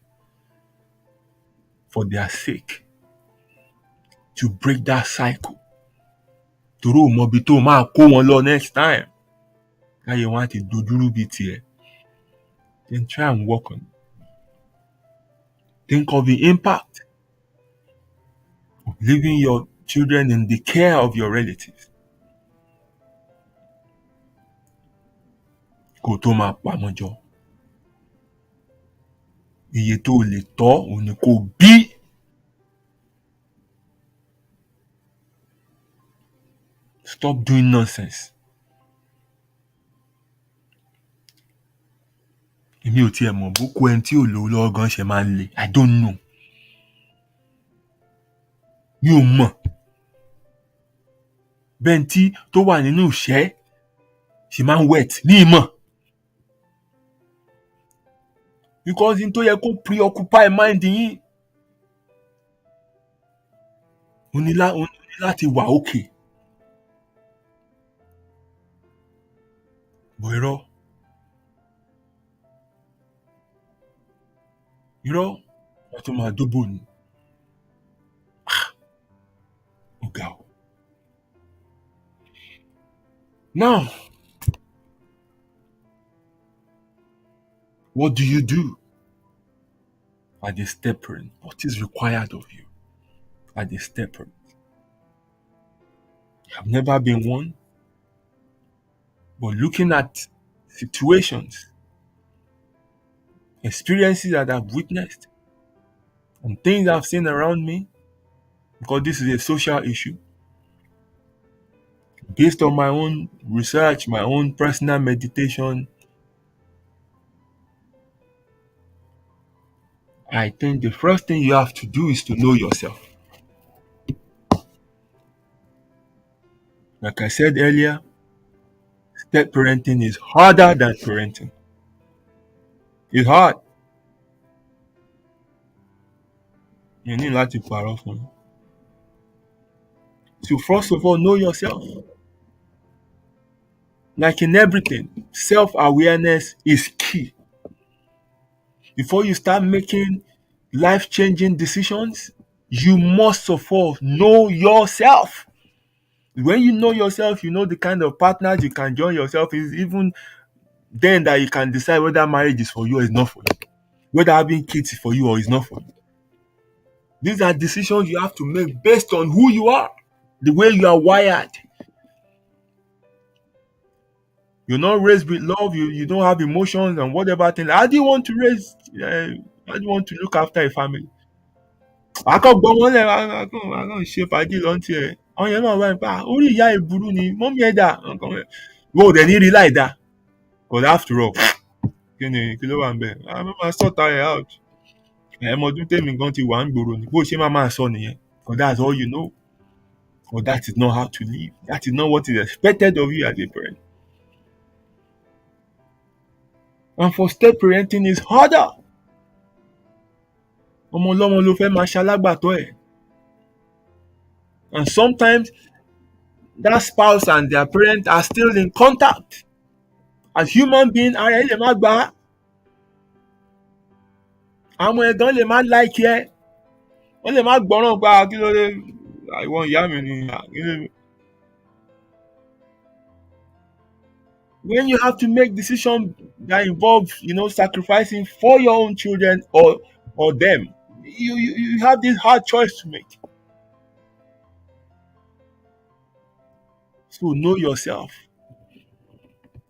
for their sake, to break that cycle. Torí ò mọ ibi tó máa kó wọn lọ next time. Láyé wọn á ti dojúrú bíi tiẹ̀. Then try and work on it. Think of the impact of leaving your children in the care of your relatives. Kó tó máa pamọ́ jọ. Iye tó lè tọ́ òun ni kó bí. Stop doing nonsense. Èmi ò tiẹ̀ mọ̀ bókú ẹni tí ò lówó lọ́wọ́ gan ṣe máa ń le. I don't know. Mi ò mọ̀. Bẹ́ẹ̀ tí tó wà nínú ìṣẹ́ ṣe máa ń wet ní ìmọ̀. Because n tó yẹ kó preoccupy mind yín. O ní láti wà okay. Bọ̀ irọ́. Wọ́n tún máa dóbò ni. Ó ga o. Now, what do you do as a step parent? What is required of you as a step parent? I've never been one, but looking at situations, experiences that I've witnessed, and things I've seen around me, because this is a social issue, based on my own research, my own personal meditation, I think the first thing you have to do is to know yourself. Like I said earlier, step parenting is harder than parenting. It's hard. You need láti pààrọ̀ fún mi. So first of all, know yourself. Like in everything, self-awareness is key. Before you start making life-changing decisions, you must of all know yourself. When you know yourself, you know the kind of partners you can join yourself. Is even then that you can decide whether marriage is for you or is not for you. Whether having kids is for you or is not for you. These are decisions you have to make based on who you are, the way you are wired. You're not raised with love. You don't have emotions and whatever thing. How do you want to raise? How do you want to look after a family? Akọgbọ́n wọn lẹ̀ akọ̀ ṣe fàájì lọ́ntì ẹ̀. Àwọn yẹn náà wá nípa orí ìyá ìburú ni mọ́mí ẹ̀dá. Wọ́n ò dẹ̀ ní rí láì dá. But after all, kí ló wà ń bẹ̀? A máa sort her out. Ọdún tèmi gan ti wà ń gbòòrò ni. Bó ṣe máa sọ nìyẹn. But that's all you know. But that is not how to live. That is not what is expected of you as a parent. And for step parenting is harder. Ọmọ ọlọ́mọ ló fẹ́ máa ṣalágbàtọ́ ẹ̀. And sometimes that spouse and their parent are still in contact. As human being, ara ẹ̀ lè má gbà á. Àwọn ẹ̀gán lè má like ẹ. Wọ́n lè má gbọ́ràn gba kí ló dé àwọn ìyá mi ni. When you have to make decisions that involve, sacrificing for your own children or them, you have this hard choice to make. So know yourself.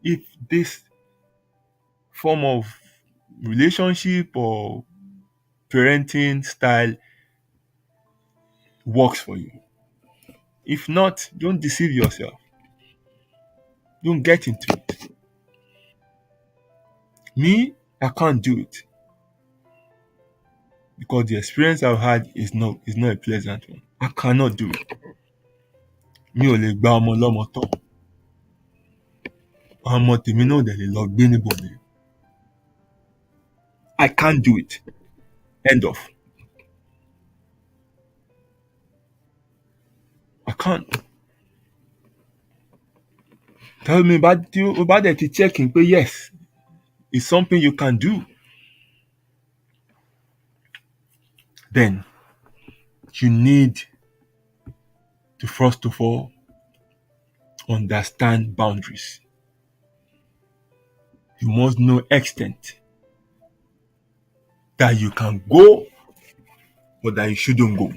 If this form of relationship or parenting style works for you. If not, don't deceive yourself. Don't get into it. Me, I can't do it. Because the experience I've had is not a pleasant one. I cannot do it. Mi ò lè gba ọmọ lọ́mọ tọ́. Ọmọ tèmi náà dẹ̀ lè lọ gbé níbòmí. I can't do it. End of. I can't. Tell me about the checking, but yes, it's something you can do. Then you need to first of all understand boundaries. You must know extent that you can go but that you shouldn't go.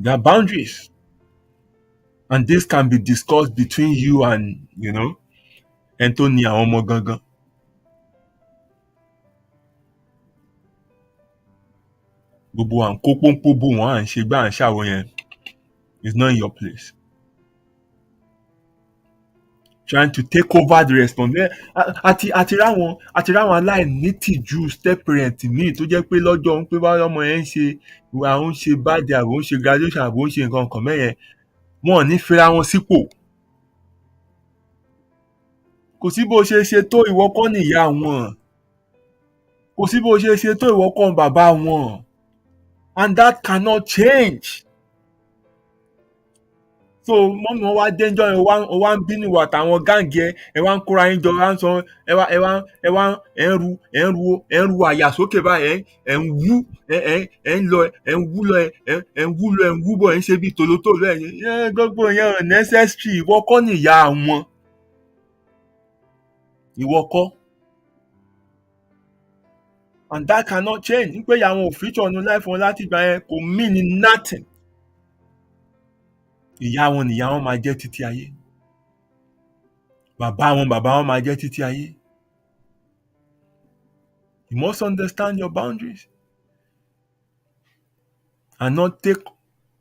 There are boundaries, and this can be discussed between you and Anthony àwọn ọmọ gangan. Gbogbo à ń kó pọ́npọ́ bò wọ́n à ń ṣe gbá à ń ṣàwọ̀ yẹn is not in your place. Trying to take over the responsibility. Àti ráwọn aláìnítìjú step parent míì tó jẹ́ pé lọ́jọ́ ń pé báyọ̀ ọmọ yẹn ń ṣe àwọn ń ṣe birthday àbò ń ṣe graduation àbò ń ṣe nǹkan kan mẹ́yẹn wọn ò ní fira wọn sípò. Kò sí bó ṣe ṣe tó ìwọ kọ́ nìyá wọn. Kò sí bó ṣe ṣe tó ìwọ kọ́ bàbá wọn. And that cannot change. So mọ́mí wọn wá dénjọ́ yẹn ó wá ń bínú ìwà àtàwọn gáǹgì ẹ wá ń kóra yín jọ ẹ ń ru àyà sókè báyìí ẹ ń wú ẹ ń lọ ẹ ń wú lọ ẹ ń wú lọ ẹ ń wú bọ̀ ẹ ń ṣe bí tòlótòló ẹ gbogbo yẹn ò necessary ìwọ kọ́ nìyá wọn. Ìwọ kọ́. And that cannot change. Ní pé àwọn ò feature ọ̀nà life wọn láti ìgbà yẹn kò mean nothing. Ìyá wọn nìyá wọn máa jẹ́ títí ayé. Bàbá wọn máa jẹ́ títí ayé. You must understand your boundaries and not take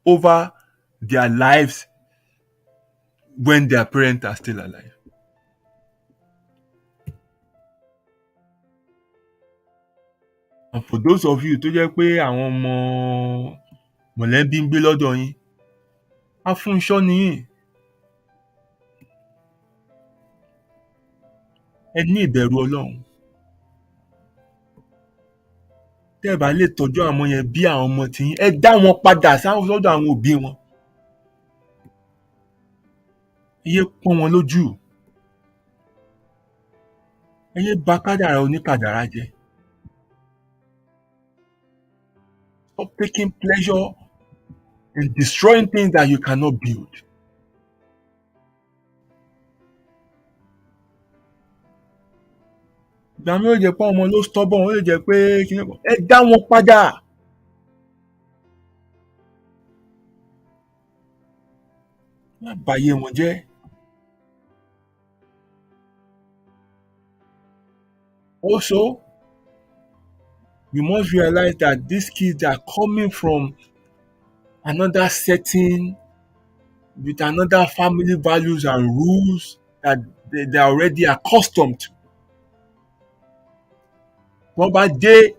over their lives when their parents are still alive. And for those of you tó jẹ́ pé àwọn ọmọ mọ̀lẹ́bí ń gbé lọ́dọ̀ yín, afúnṣọ́ nìyí. Ẹ ní ìbẹ̀rù Ọlọ́run. Tẹ́ ẹ bá lè tọ́jú àwọn ọmọ yẹn bí àwọn ọmọ tiyín, ẹ dá wọn padà sọ́dọ̀ àwọn òbí wọn. Ẹ yé pọ́n wọn lójú. Ẹ yé bà kádàrá oníkádàrá jẹ́. Stop taking pleasure in destroying things that you cannot build. Ìgbà mi ò jẹ́ pé ọmọ ló stubborn, ó lè jẹ́ pé ẹ dá wọn padà. Má bàyé wọn jẹ́. Also, you must realize that these kids are coming from another setting with another family values and rules that they are already accustomed to. Wọ́n bá dé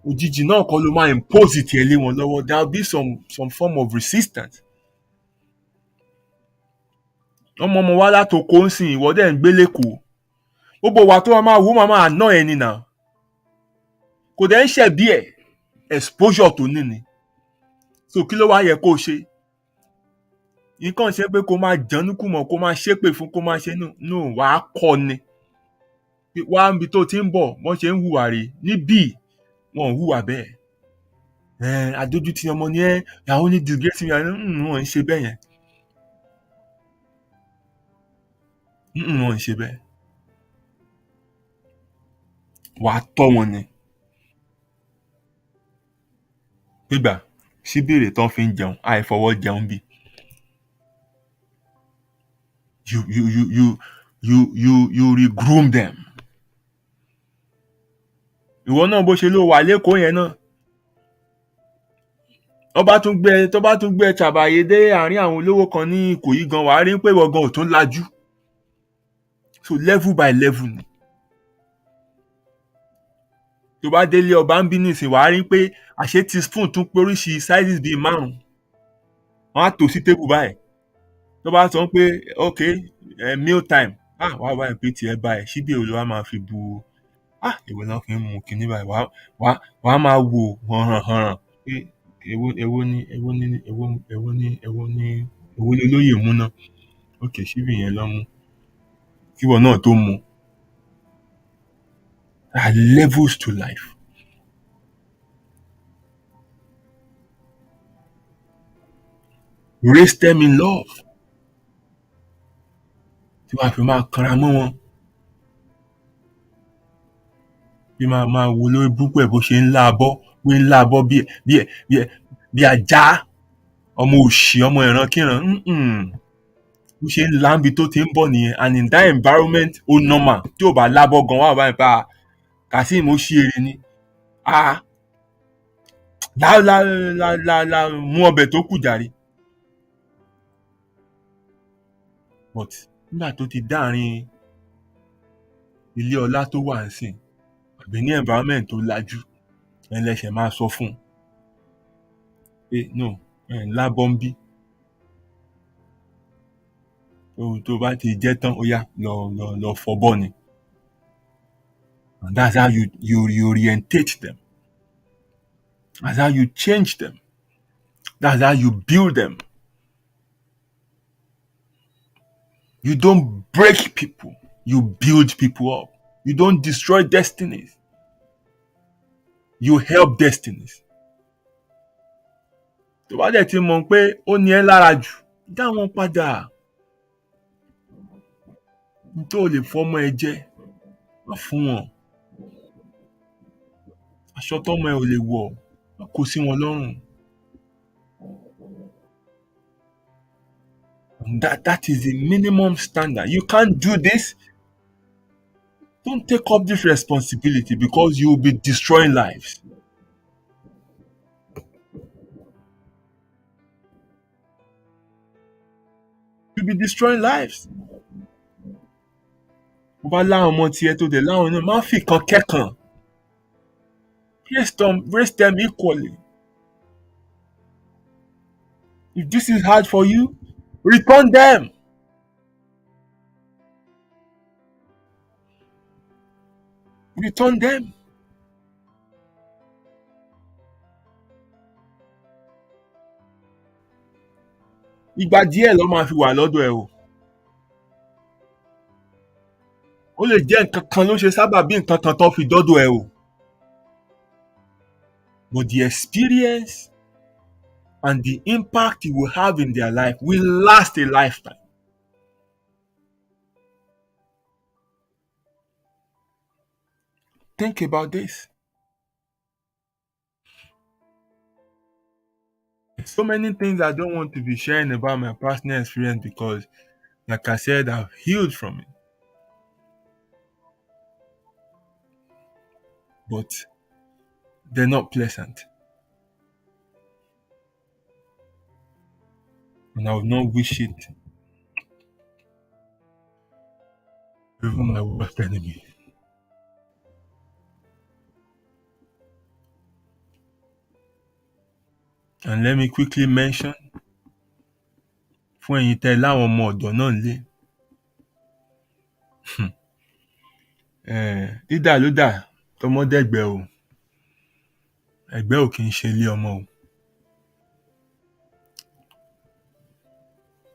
òjijì náà kọ́ ló máa impose tiẹ̀ lé wọn lọ́wọ́. There will be some form of resistance. Ọmọ wa látòkó ń sìn ìwọ dẹ̀ ń gbé lẹ́kọ̀ọ́. Gbogbo wa tó máa wú máa ná ẹni náà. Kò dẹ̀ ń ṣẹ̀bi ẹ̀ exposure tó ní ni. So kí ló wá yẹ kó o ṣe? Nǹkan ṣe pé kó máa jẹnukú mọ́ kó máa ṣépè fún kó máa ṣe nù wàá kọ́ ni. Wá níbi tó ti ń bọ̀ wọ́n ṣe ń hùwà rè níbí wọn ò hùwà bẹ́ẹ̀. Adójútì ọmọ ni ìyàwó ní disgrace mi wọn ń ṣe bẹ́ẹ̀ yẹn. Wọn ń ṣe bẹ́ẹ̀. Wàá tọ́ wọn ni. Gbígbà síbèrè tán fi ń jẹun àìfọwọ́ jẹun bí. You regroom them. Ìwọ náà bó ṣe ló wà lẹ́kọ̀ọ́ yẹn náà. tó bá tún gbé tàbàyè dé àárín àwọn olówó kan ní Ìkòyí gan wàá rí pé ìwọ gan ò tún lajú. So level by level ni. Tó bá délé ọba ń bí nísìn wàá rí pé àṣé teaspoon tún pé oríṣi sizes bíi 5. Wọ́n á tò sí tébù báyìí. Tó bá sọ pé okay meal time wàá wá ìpè tiẹ̀ báyìí ṣíbí èwo ló wá máa fi bu èwo náà fi ń mu kinní báyìí wàá máa wò hàn pé èwo ni olóyè mú náà. Okay ṣíbí yẹn ló mú kíwọ náà tó mu. There are levels to life. Raise them in love. Tí wàá fi máa kanra mọ́ wọn. Bí máa wo lórí burúkú ẹ̀ bó ṣe ń láabọ́, bó ń láabọ́ bí ajá, ọmọ òṣì, ọmọ ìrankíran. Bó ṣe ń láǹbi tó ti ń bọ̀ nìyẹn, and in that environment ó normal. Tí ò bá lábọ́ gan wà báyìí pa Kazeem ó ṣí ere ni. Mú ọbẹ̀ tó kù jàre. But nígbà tó ti dáàrin ilé ọlá tó wà ńsìn àbí ní environment tó lajú, ẹ̀yin lẹ ṣẹ̀ máa sọ fún un pé no, ẹ̀ ń lábọ́ ńbí. Tó bá ti jẹ́ tán, ó yá lọ fọbọ́ ni. And that's how you orientate them. That's how you change them. That's how you build them. You don't break people. You build people up. You don't destroy destinies. You help destinies. Tó bá dẹ̀ ti mọ̀ pé ó ní ẹ́ lára jù, dá wọn padà. N tó lè fọmọ ẹ jẹ, má fún wọn. Aṣọ tọ́mọ ẹ ò lè wọ̀, má kó sí wọn lọ́rùn. That is the minimum standard. You can't do this. Don't take up this responsibility because you will be destroying lives. You'll be destroying lives. Bó bá láwọn ọmọ tiẹ̀ tó dẹ̀ láwọn náà, má fi kan kẹ́kan. Raise them equally. If this is hard for you, return them. Return them. Ìgbà díẹ̀ ló máa fi wà lọ́dọ̀ ẹ o. Ó lè jẹ́ nǹkan kan ló ṣe sábàbí nǹkan kan tó fi dọ́dọ̀ ẹ o. But the experience and the impact you will have in their life will last a lifetime. Think about this. So many things I don't want to be sharing about my personal experience because, like I said, I've healed from it. But they're not pleasant. And I would not wish it even my worst enemy. And let me quickly mention, fún ẹ̀yin tẹ́ láwọn ọmọ ọ̀dọ̀ náà lé, dídà ló dà tọmọdẹ́gbẹ́ o, ẹgbẹ́ ò kì í ṣe ilé ọmọ o.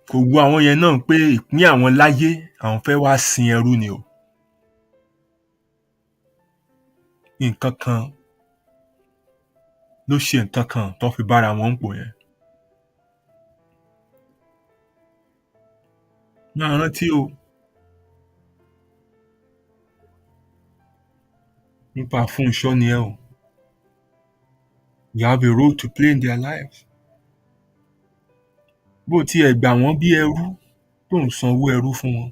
Kò wu àwọn yẹn náà pé ìpín àwọn láyé àwọn fẹ́ wá sin ẹrú ni o. Nǹkan kan ló ṣe nǹkan kan tó fi bára wọn ń pò yẹn. Máa rántí o, nípa fún iṣọ́ ni ẹ o. You have a role to play in their lives. Bó tiẹ̀ gbà wọ́n bí ẹrú tó ń sanwó ẹrú fún wọn,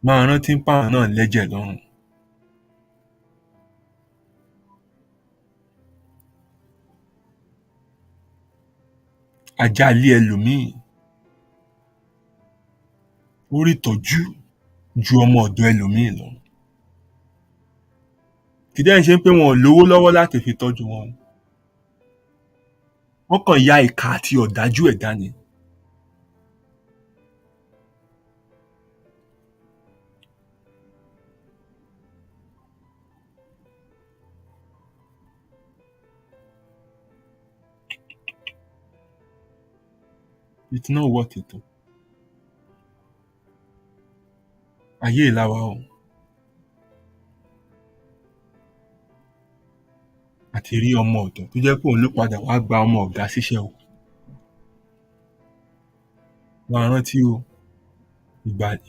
máa rántí páwọn náà lẹ́jẹ̀ lọ́rùn. Ajá ilé ẹlòmíì ó rí ìtọ́jú ju ọmọ ọ̀dọ̀ ẹlòmíì lọ. Kì í dẹ̀ ṣe pé wọn ò lówó lọ́wọ́ láti fi tọ́jú wọn. Wọ́n kàn ya ìkà àti ọ̀dájú ẹ̀dá ni. It's not worth it o. Ayé ìlàwà o. àti rí ọmọ ọ̀dọ̀ tó jẹ́ pé òun ló padà wá gba ọmọ ọ̀gá síṣẹ́ o. Máa rántí o,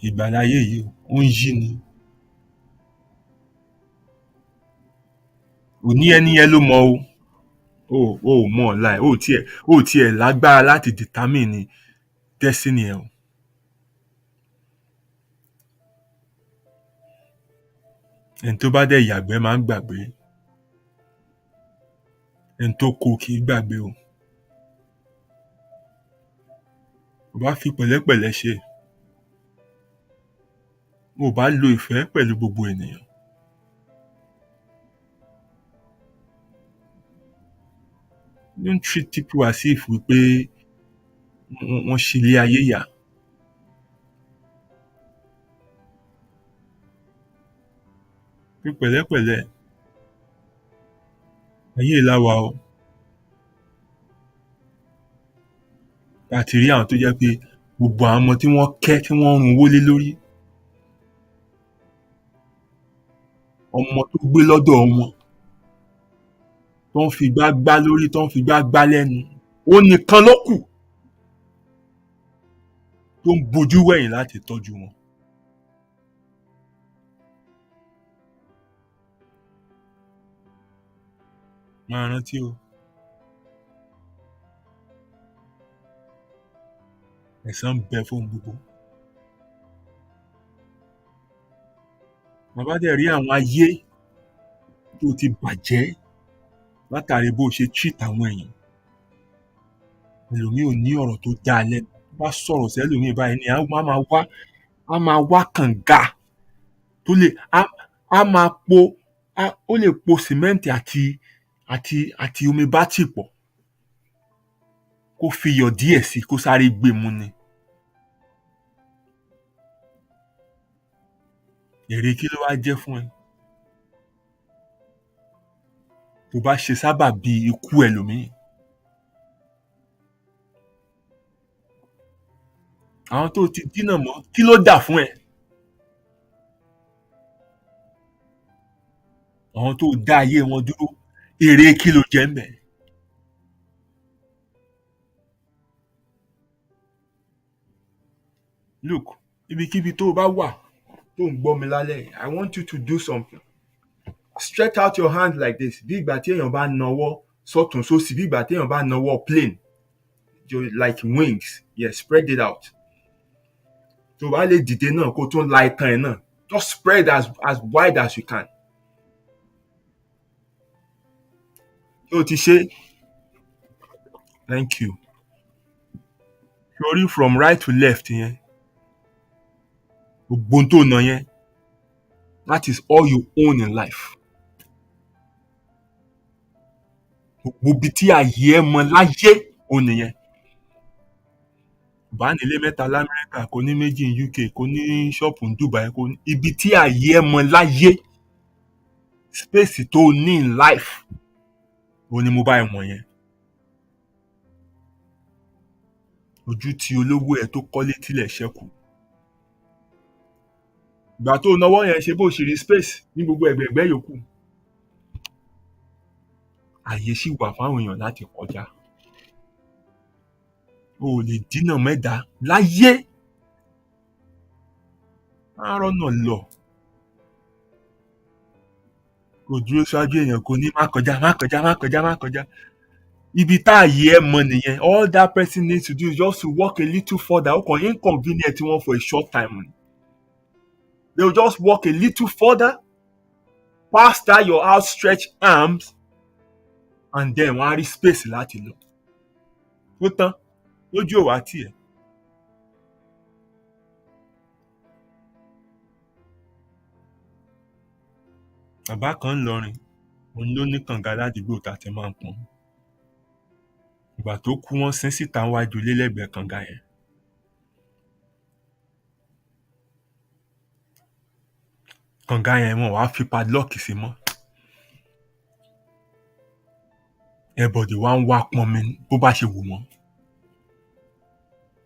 ìgbà láyé yìí ó ń yí ni. Òní ẹni yẹn ló mọ o ò mọ ọ̀la ẹ̀, o tiẹ̀ lágbára láti determine destiny ẹ̀ o. Ẹni tó bá dẹ̀ yàgbẹ́ máa ń gbàgbé. Ẹni tó kó kì í gbàgbé o. O bá fi pẹ̀lẹ́pẹ̀lẹ́ ṣe, o bá lo ìfẹ́ pẹ̀lú gbogbo ènìyàn. Don't treat people as if wípé wọ́n ṣì ilé ayé yà. Fi pẹ̀lẹ́pẹ̀lẹ́. Ayé la wà o. A ti rí àwọn tó jẹ́ pé gbogbo àwọn ọmọ tí wọ́n kẹ́ tí wọ́n run wólé lórí. Ọmọ tó gbé lọ́dọ̀ wọn tó ń fi gbá gbá lórí, tó ń fi gbá gbá lẹ́nu. Ó nìkan ló kù tó ń bojú wẹ̀yìn láti tọ́jú wọn. Máa rántí o. Ẹ̀san ń bẹ fún gbogbo. Bàbá dẹ̀ rí àwọn ayé tó ti bàjẹ́ látàrí bó ṣe treat àwọn èèyàn. Ẹlòmíì ò ní ọ̀rọ̀ tó dáa lẹ́nu. Bá sọ̀rọ̀ sẹ́lòmíì báyìí ni a máa wá kànga tó lè ó lè po sìmẹ́ǹtì àti omi bátì pọ̀ kó fi iyọ̀ díẹ̀ sí kó sáré gbé mu ni. Èrè kí ló wá jẹ́ fún ẹ? Tó bá ṣe sábàbí ikú ẹlòmíì. Àwọn tó ti dínà mọ́, kí ló dà fún ẹ? Àwọn tó dá ayé wọn dúró, èrè kí ló jẹ ń bẹ̀? Look, ibikíbi tó o bá wà tó ń gbọ́ mi lálẹ́ yìí, I want you to do something. Stretch out your hand like this, bí ìgbà tí èèyàn bá nawọ́ sọ́tún sósì, bí ìgbà tí èèyàn bá nawọ́ plane, like wings. Yes, spread it out. Tó bá lè dìde náà kó tún la itan ẹ̀ náà, just spread as wide as you can. Ṣé o ti ṣe? Thank you. Sorry, from right to left yẹn. Gbogbo tó nà yẹn, that is all you own in life. Gbogbo ibi tí ayé ẹ mọ láyé ò nìyẹn. Bá nílé mẹ́ta l'Amẹ́ríkà, kò ní méjì ní UK, kò ní ṣọ́ọ̀pù ní Dubai, kò ní ibi tí ayé ẹ mọ láyé. Space tó ní in life ò ní mo bá ẹ mọ̀ yẹn. Ojú tí olówó ẹ tó kọ́lé tílẹ̀ ṣẹ́kù. Ìgbà tó náwó yẹn ṣe bó ṣe rí space ní gbogbo ẹgbẹ̀gbẹ́ yòókù. Àyè sì wà fáwọn èèyàn láti kọjá. O ò lè dínà mẹ́ta láyé. Má rọ́nà lọ. Kò dúró ṣáájú èèyàn kò ní má kọjá. Ibi tá àyè ẹ mọ nìyẹn. All that person needs to do is just to walk a little further. Ó kàn inconvenient wọn for a short time. They will just walk a little further, past that your outstretched arms, and then wọ́n á rí space láti lọ. Ó tán, lójú òwá tiẹ̀. Bàbá kan ń lọrin, òun ló ní kànga ládùúgbò tá a ti máa ń pọn. Ìgbà tó kú wọ́n sin síta wájú ilé lẹ́gbẹ̀ẹ́ kànga yẹn. Kànga yẹn wọ́n wá fi padlock sí mọ́. Everybody wá ń wá pọn mi bó bá ṣe wù wọ́n.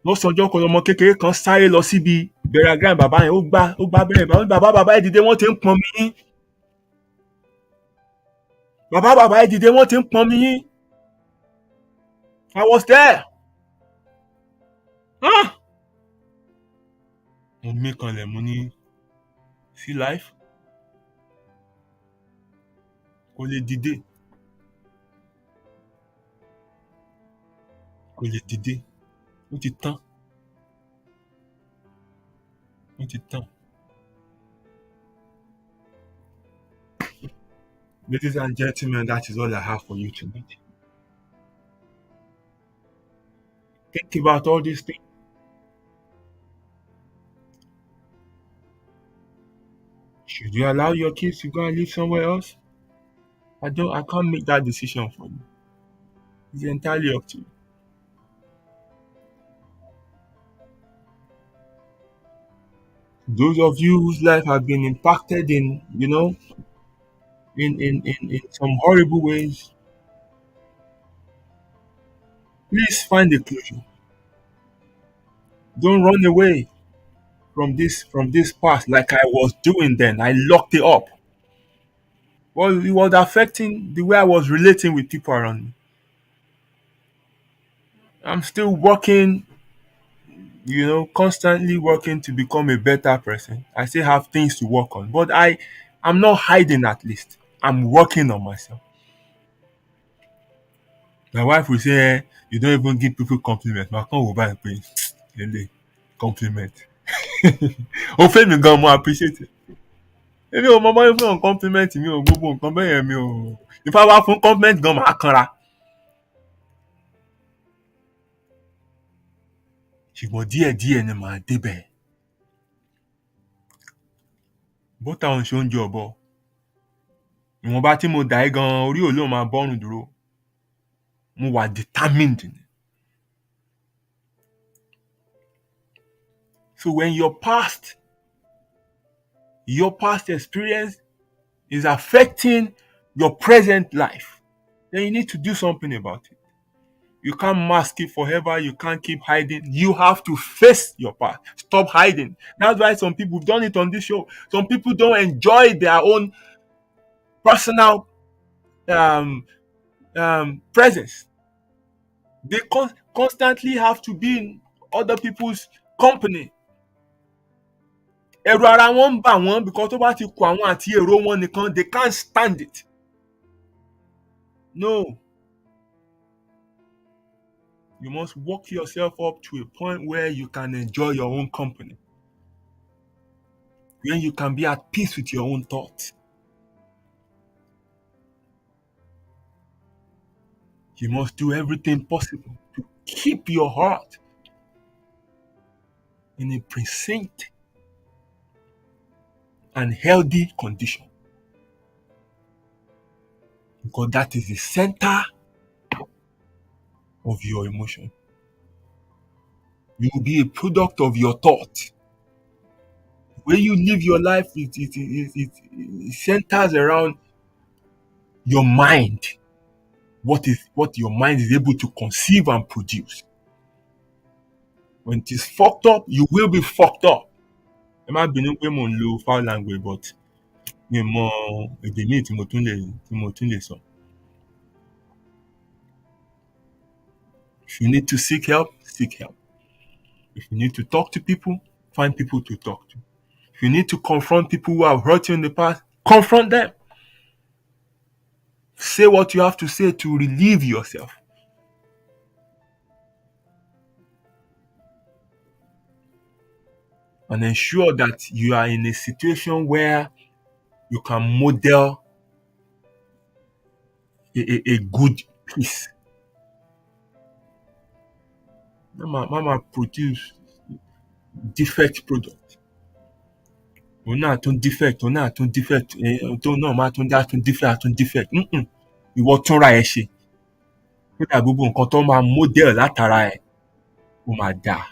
Lọ́sànjọ́ kan ọmọ kékeré kan sáré lọ síbi bẹ̀rẹ̀ bàbá yẹn, ó gbá bẹ̀rẹ̀ bàbá ẹ̀ dìde, wọ́n ti ń pọn mi. bàbá ẹ dìde wọ́n ti ń pọn mi yín. I was there. Ah! Mo mí kanlẹ̀ mo ní see life kò lè dìde kò lè dìde ó ti tán ó ti tán. Ladies and gentlemen, that is all I have for you tonight. Think about all these things. Should you allow your kids to go and live somewhere else? I can't make that decision for you. It's entirely up to you. Those of you whose life have been impacted in, in some horrible ways, please find a closure. Don't run away from this past like I was doing then. I locked it up. Well, it was affecting the way I was relating with people around me. I'm still working, constantly working to become a better person. I still have things to work on, but I'm not hiding at least. I'm working on myself. My wife will say, you don't even give people compliments. My come over and pay. Compliment. Ó fẹ́ mi gan mo appreciate it. Èmi ò mọ bọ́yá fún compliment mi ò gbogbo nǹkan bẹ́ẹ̀ yẹn mi ò. Ìfá wá fún compliment gan màá kanra. Ṣùgbọ́n díẹ̀díẹ̀ ni màá débẹ̀. Bọ́tà òun ṣe oúnjẹ ọ̀bọ. Ìwọ̀nba tí mo dà í gan orí ò lóun máa bọ́rùn dúró. Mo wà determined. So when your past experience is affecting your present life, then you need to do something about it. You can't mask it forever. You can't keep hiding. You have to face your past. Stop hiding. That's why some people have done it on this show. Some people don't enjoy their own personal presence. They constantly have to be in other people's company. Ẹ̀rù ara wọn ń bà wọ́n because tó bá ti kó àwọn àti èrò wọn nìkan, they can't stand it. No. You must work yourself up to a point where you can enjoy your own company. Where you can be at peace with your own thoughts. You must do everything possible to keep your heart in a present and healthy condition. Because that is the center of your emotion. You will be a product of your thoughts. When you live your life, it centers around your mind. What your mind is able to conceive and produce. When it is fucked up, you will be fucked up. Ẹ má bínú pé mò ń lo foul language, but mi mọ èdè míì tí mo tún lè sọ. If you need to seek help, seek help. If you need to talk to people, find people to talk to. If you need to confront people who have hurt you in the past, confront them. Say what you have to say to relieve yourself. And ensure that you are in a situation where you can model a good peace. Mama produce defect product. Òun náà tún defect, òun náà tún defect, tó náà máa tún dá tún defect. Ìwọ túnra ẹ ṣe. Kódà gbogbo nǹkan tó máa model látara ẹ, ó máa dáa.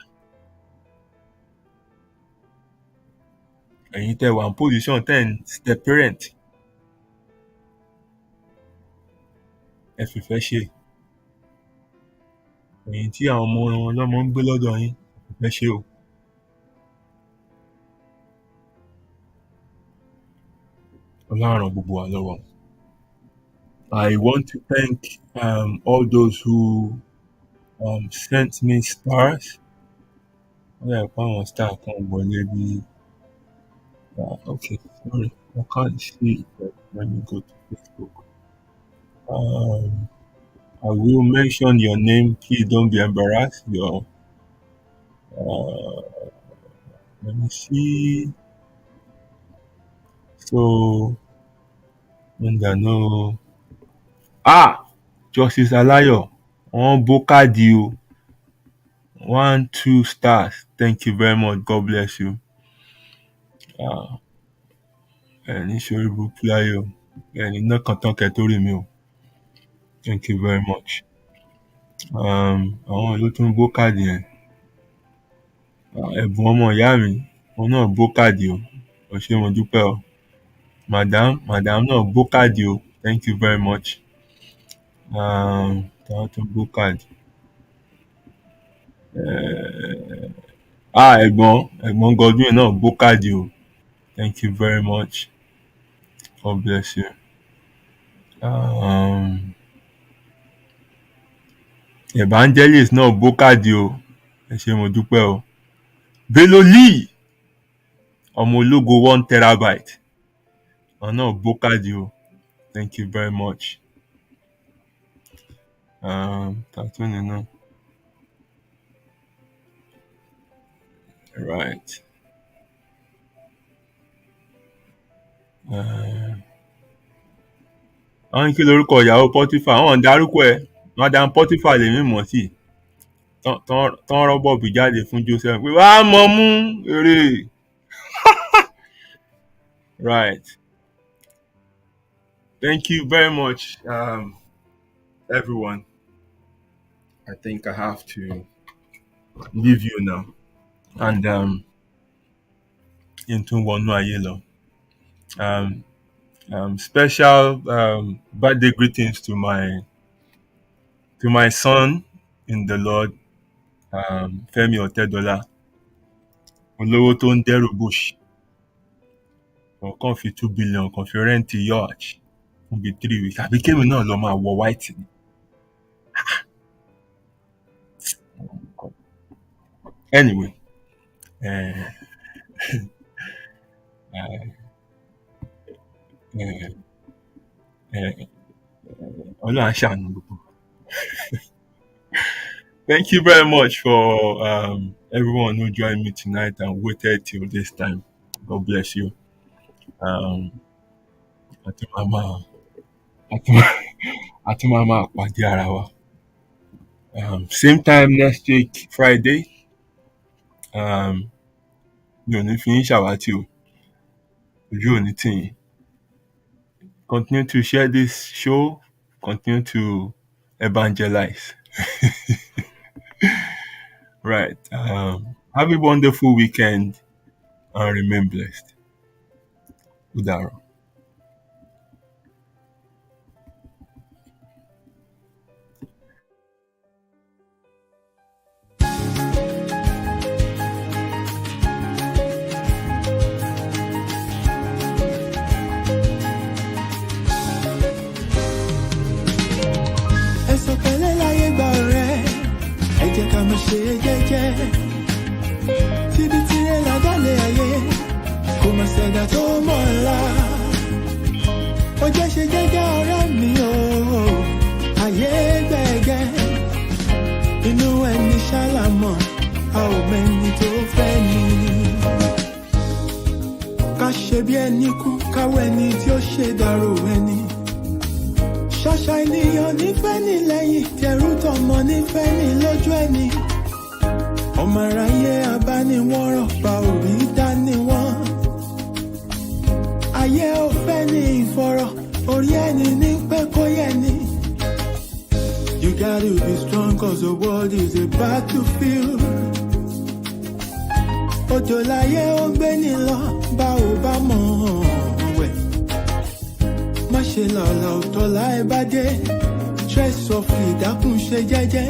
Ẹ̀yin tẹ́ wà ní position tẹ́ ń step parent. Ẹ fìfẹ́ ṣe. Ẹ̀yin tí àwọn ọmọ ọlọ́mọ ń gbé lọ́dọ̀ yín, ẹ fìfẹ́ ṣe o. Ọlọ́run ràn gbogbo wa lọ́wọ́. I want to thank all those who sent me stars. Yeah, one star can be. Okay, sorry, I can't see it. But let me go to Facebook. Um, I will mention your name. Please don't be embarrassed. Let me see. So, and I know. Justice Alayo. One Bokadi o. 2 stars. Thank you very much. God bless you. Ẹni ṣorí burúkú láyé o. Ẹni náà kàn tán kẹ́ tó rí mi o. Thank you very much. Àwọn ìlú tó ń Bókàdì yẹn. Ẹ̀bùn ọmọ ìyá mi. Òun náà Bókàdì o. Ẹ ṣé mo dúpẹ́ o. Madam náà Bókàdì o. Thank you very much. Táwọn tó Bókàdì. Ẹ̀gbọ́n Godwin náà Bókàdì o. Thank you very much. God bless you. Evangelist náà Bókàdì o. Ẹ ṣé mo dúpẹ́ o. Bello Lee ọmọ ológo 1 terabyte. Àwọn náà Bókàdì o. Thank you very much. Tàtúnì náà. Right. Àwọn kí lorúkọ ìyàwó Pọ́tífà? Àwọn ń darúkọ ẹ̀. Madam Pọ́tífà lèmi mọ̀ sí. Tán rọ́bọ̀bì jáde fún Joseph pé wàá mọ̀ mú eré. Right. Thank you very much, everyone. I think I have to leave you now. And into one ayé lọ. Special birthday greetings to my son in the Lord, Femi Otedola. Olówó tó ń dẹ́rù bush. Ọ̀kan fi 2 billion kan fi rẹ́ǹtì yacht fún bíi 3 weeks. Àbí kémi náà lọ máa wọ white ni. Anyway, Ọlọ́run á ṣàánú gbogbo. Thank you very much for everyone who joined me tonight and waited till this time. God bless you. Àti màmá pàdé ara wa. Same time next week, Friday. Mi ò ní fi yín ṣàwátì o. Ojú ò ní tì yín. Continue to share this show. Continue to evangelize. Right. Have a wonderful weekend and remain blessed. Udaro. Ṣe jẹ́jẹ́ síbi tí ẹ ládàlẹ̀ ayé kò mọ̀ ṣẹ̀dá tó mọ̀ ọ́la ó jẹ́ ṣe jẹ́jẹ́ ọ̀rẹ́ mi o ayé gbẹ̀gẹ́ inú ẹni ṣàlámọ̀ a ò mẹ́ni tó fẹ́ ni ká ṣe bí ẹni kú káwọ́ ẹni tí ó ṣe dàrú ẹni ṣàṣà ènìyàn nífẹ̀ẹ́ ní lẹ́yìn tẹrú tọmọ nífẹ̀ẹ́ ní lójú ẹni ọmọ aráyé abániwọ̀rọ̀ pa òbí dániwọ̀n ayé ò fẹ́ ní ìfọ̀rọ̀ orí ẹni ní pẹ́ kó yẹ ni. You gotta be strong cause the world is a battlefield. Òjò láyé ó gbé ní lọ bá ò bá mọ̀ wẹ̀. Má ṣe lọ́la òtọ́ láì bá dé. Tread softly dákun ṣe jẹ́jẹ́.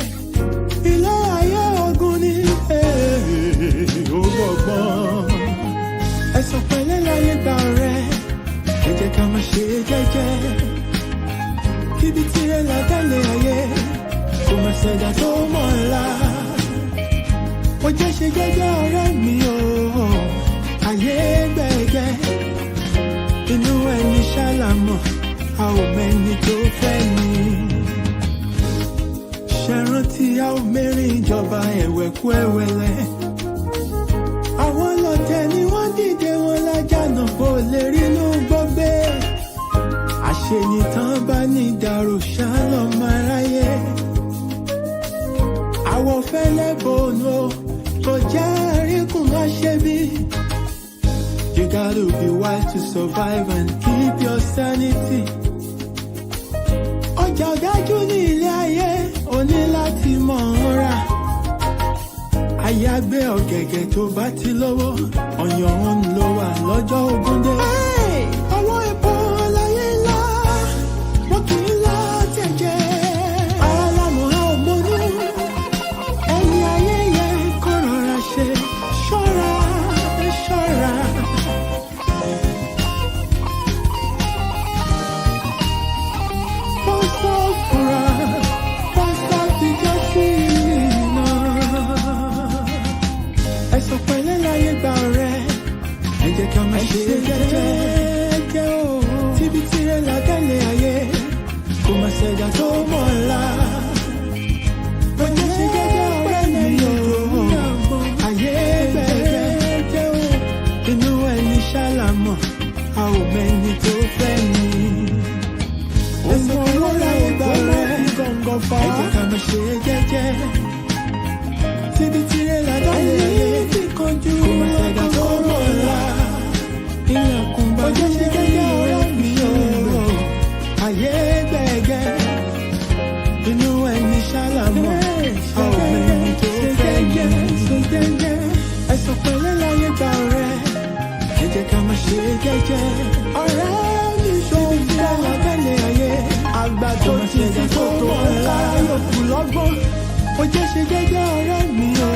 Ilé ayé ogun ni ó gbọ̀gbọ́n. Ẹ̀sọ̀ pẹ̀lẹ́ láyé gbà rẹ̀. Ẹ jẹ́ ká má ṣe jẹ́jẹ́. tirẹ̀ lágbàlẹ̀ ayé, kò má ṣẹ̀dá tó mọ̀ ọ́la. Ó jẹ́ ṣe jẹ́jẹ́ ọ̀rẹ́ mi o, ayé gbẹ̀gẹ́. Inú ẹni ṣàlàmọ̀, a ò mẹ́ni tó fẹ́ ni. Ṣẹ̀rántí a ò mẹ́rin ìjọba ẹ̀wẹ̀kú ẹ̀wẹ̀lẹ̀. Àwọn lọ́tẹ̀ ni wọ́n dìde wọn lájànà kò lè rínú gbọ́gbé. Àṣeyìntàn bá ní ìdàrú ṣálọ̀ máa ráyé. Àwọ̀ fẹ́lẹ́ bòónù kò jẹ́ àríkùn má ṣe bí. You gotta be wise to survive and keep your sanity. Ọjà ọ̀dájú ní ilé ayé, o ní láti mọ̀ ọ́n rà. Àyàgbé ọ̀gẹ̀gẹ̀ tó bá ti lówó, ọ̀yàn òun ló wà lọ́jọ́ ogún dé. Ọwọ́ epo láyé ńlá, wọ́n kì í lá tẹ̀jẹ̀. Alámọ̀ a ò mọ̀nú, ẹni ayé yẹ kó rọra ṣe. Ṣọ́ra, ṣọ́ra. Pọ́sọ̀ fura, pọ́sọ̀ ti jẹ́ sí iná. Ẹ̀sùn pẹ̀lẹ́ láyé gba ọ̀rẹ́, ẹ jẹ́ ká máa ṣe jẹ́jẹ́ o. Tíbi tirẹ̀ lágbàlẹ̀ ayé, kò má ṣẹ̀dá tó mọ̀ ọ́la. Ó jẹ́ ṣe jẹ́jẹ́ ọ̀rẹ́ mi o, ayé gbẹ̀gẹ́ o. Inú ẹni ṣàlàmọ̀, a ò mẹ́ni tó fẹ́ ni. Ẹ̀sùn pẹ̀lẹ́ láyé gba ọ̀rẹ́, ẹ jẹ́ ká máa ṣe jẹ́jẹ́. Tíbi tirẹ̀ lágbàlẹ̀ ayé, kò má ṣẹ̀dá tó mọ̀ ọ́la. Ilẹ̀kùn bá jẹ́ ṣe jẹ́jẹ́ ọ̀rẹ́ mi o, ayé gbẹ̀gẹ́. Inú ẹni ṣàlàmọ̀, a ò mẹ́ni tó fẹ́ ni. Ẹ̀sùn pẹ̀lẹ́ láyé gba ọ̀rẹ́, ẹ jẹ́ ká máa ṣe jẹ́jẹ́. Ọ̀rẹ́ mi ṣòwò tirẹ̀ lágbàlẹ̀ ayé, àgbà tó ti fi tó mọ̀ ọ́la yóò kú lọ́gbọ́n. Ó jẹ́ ṣe jẹ́jẹ́ ọ̀rẹ́ mi o.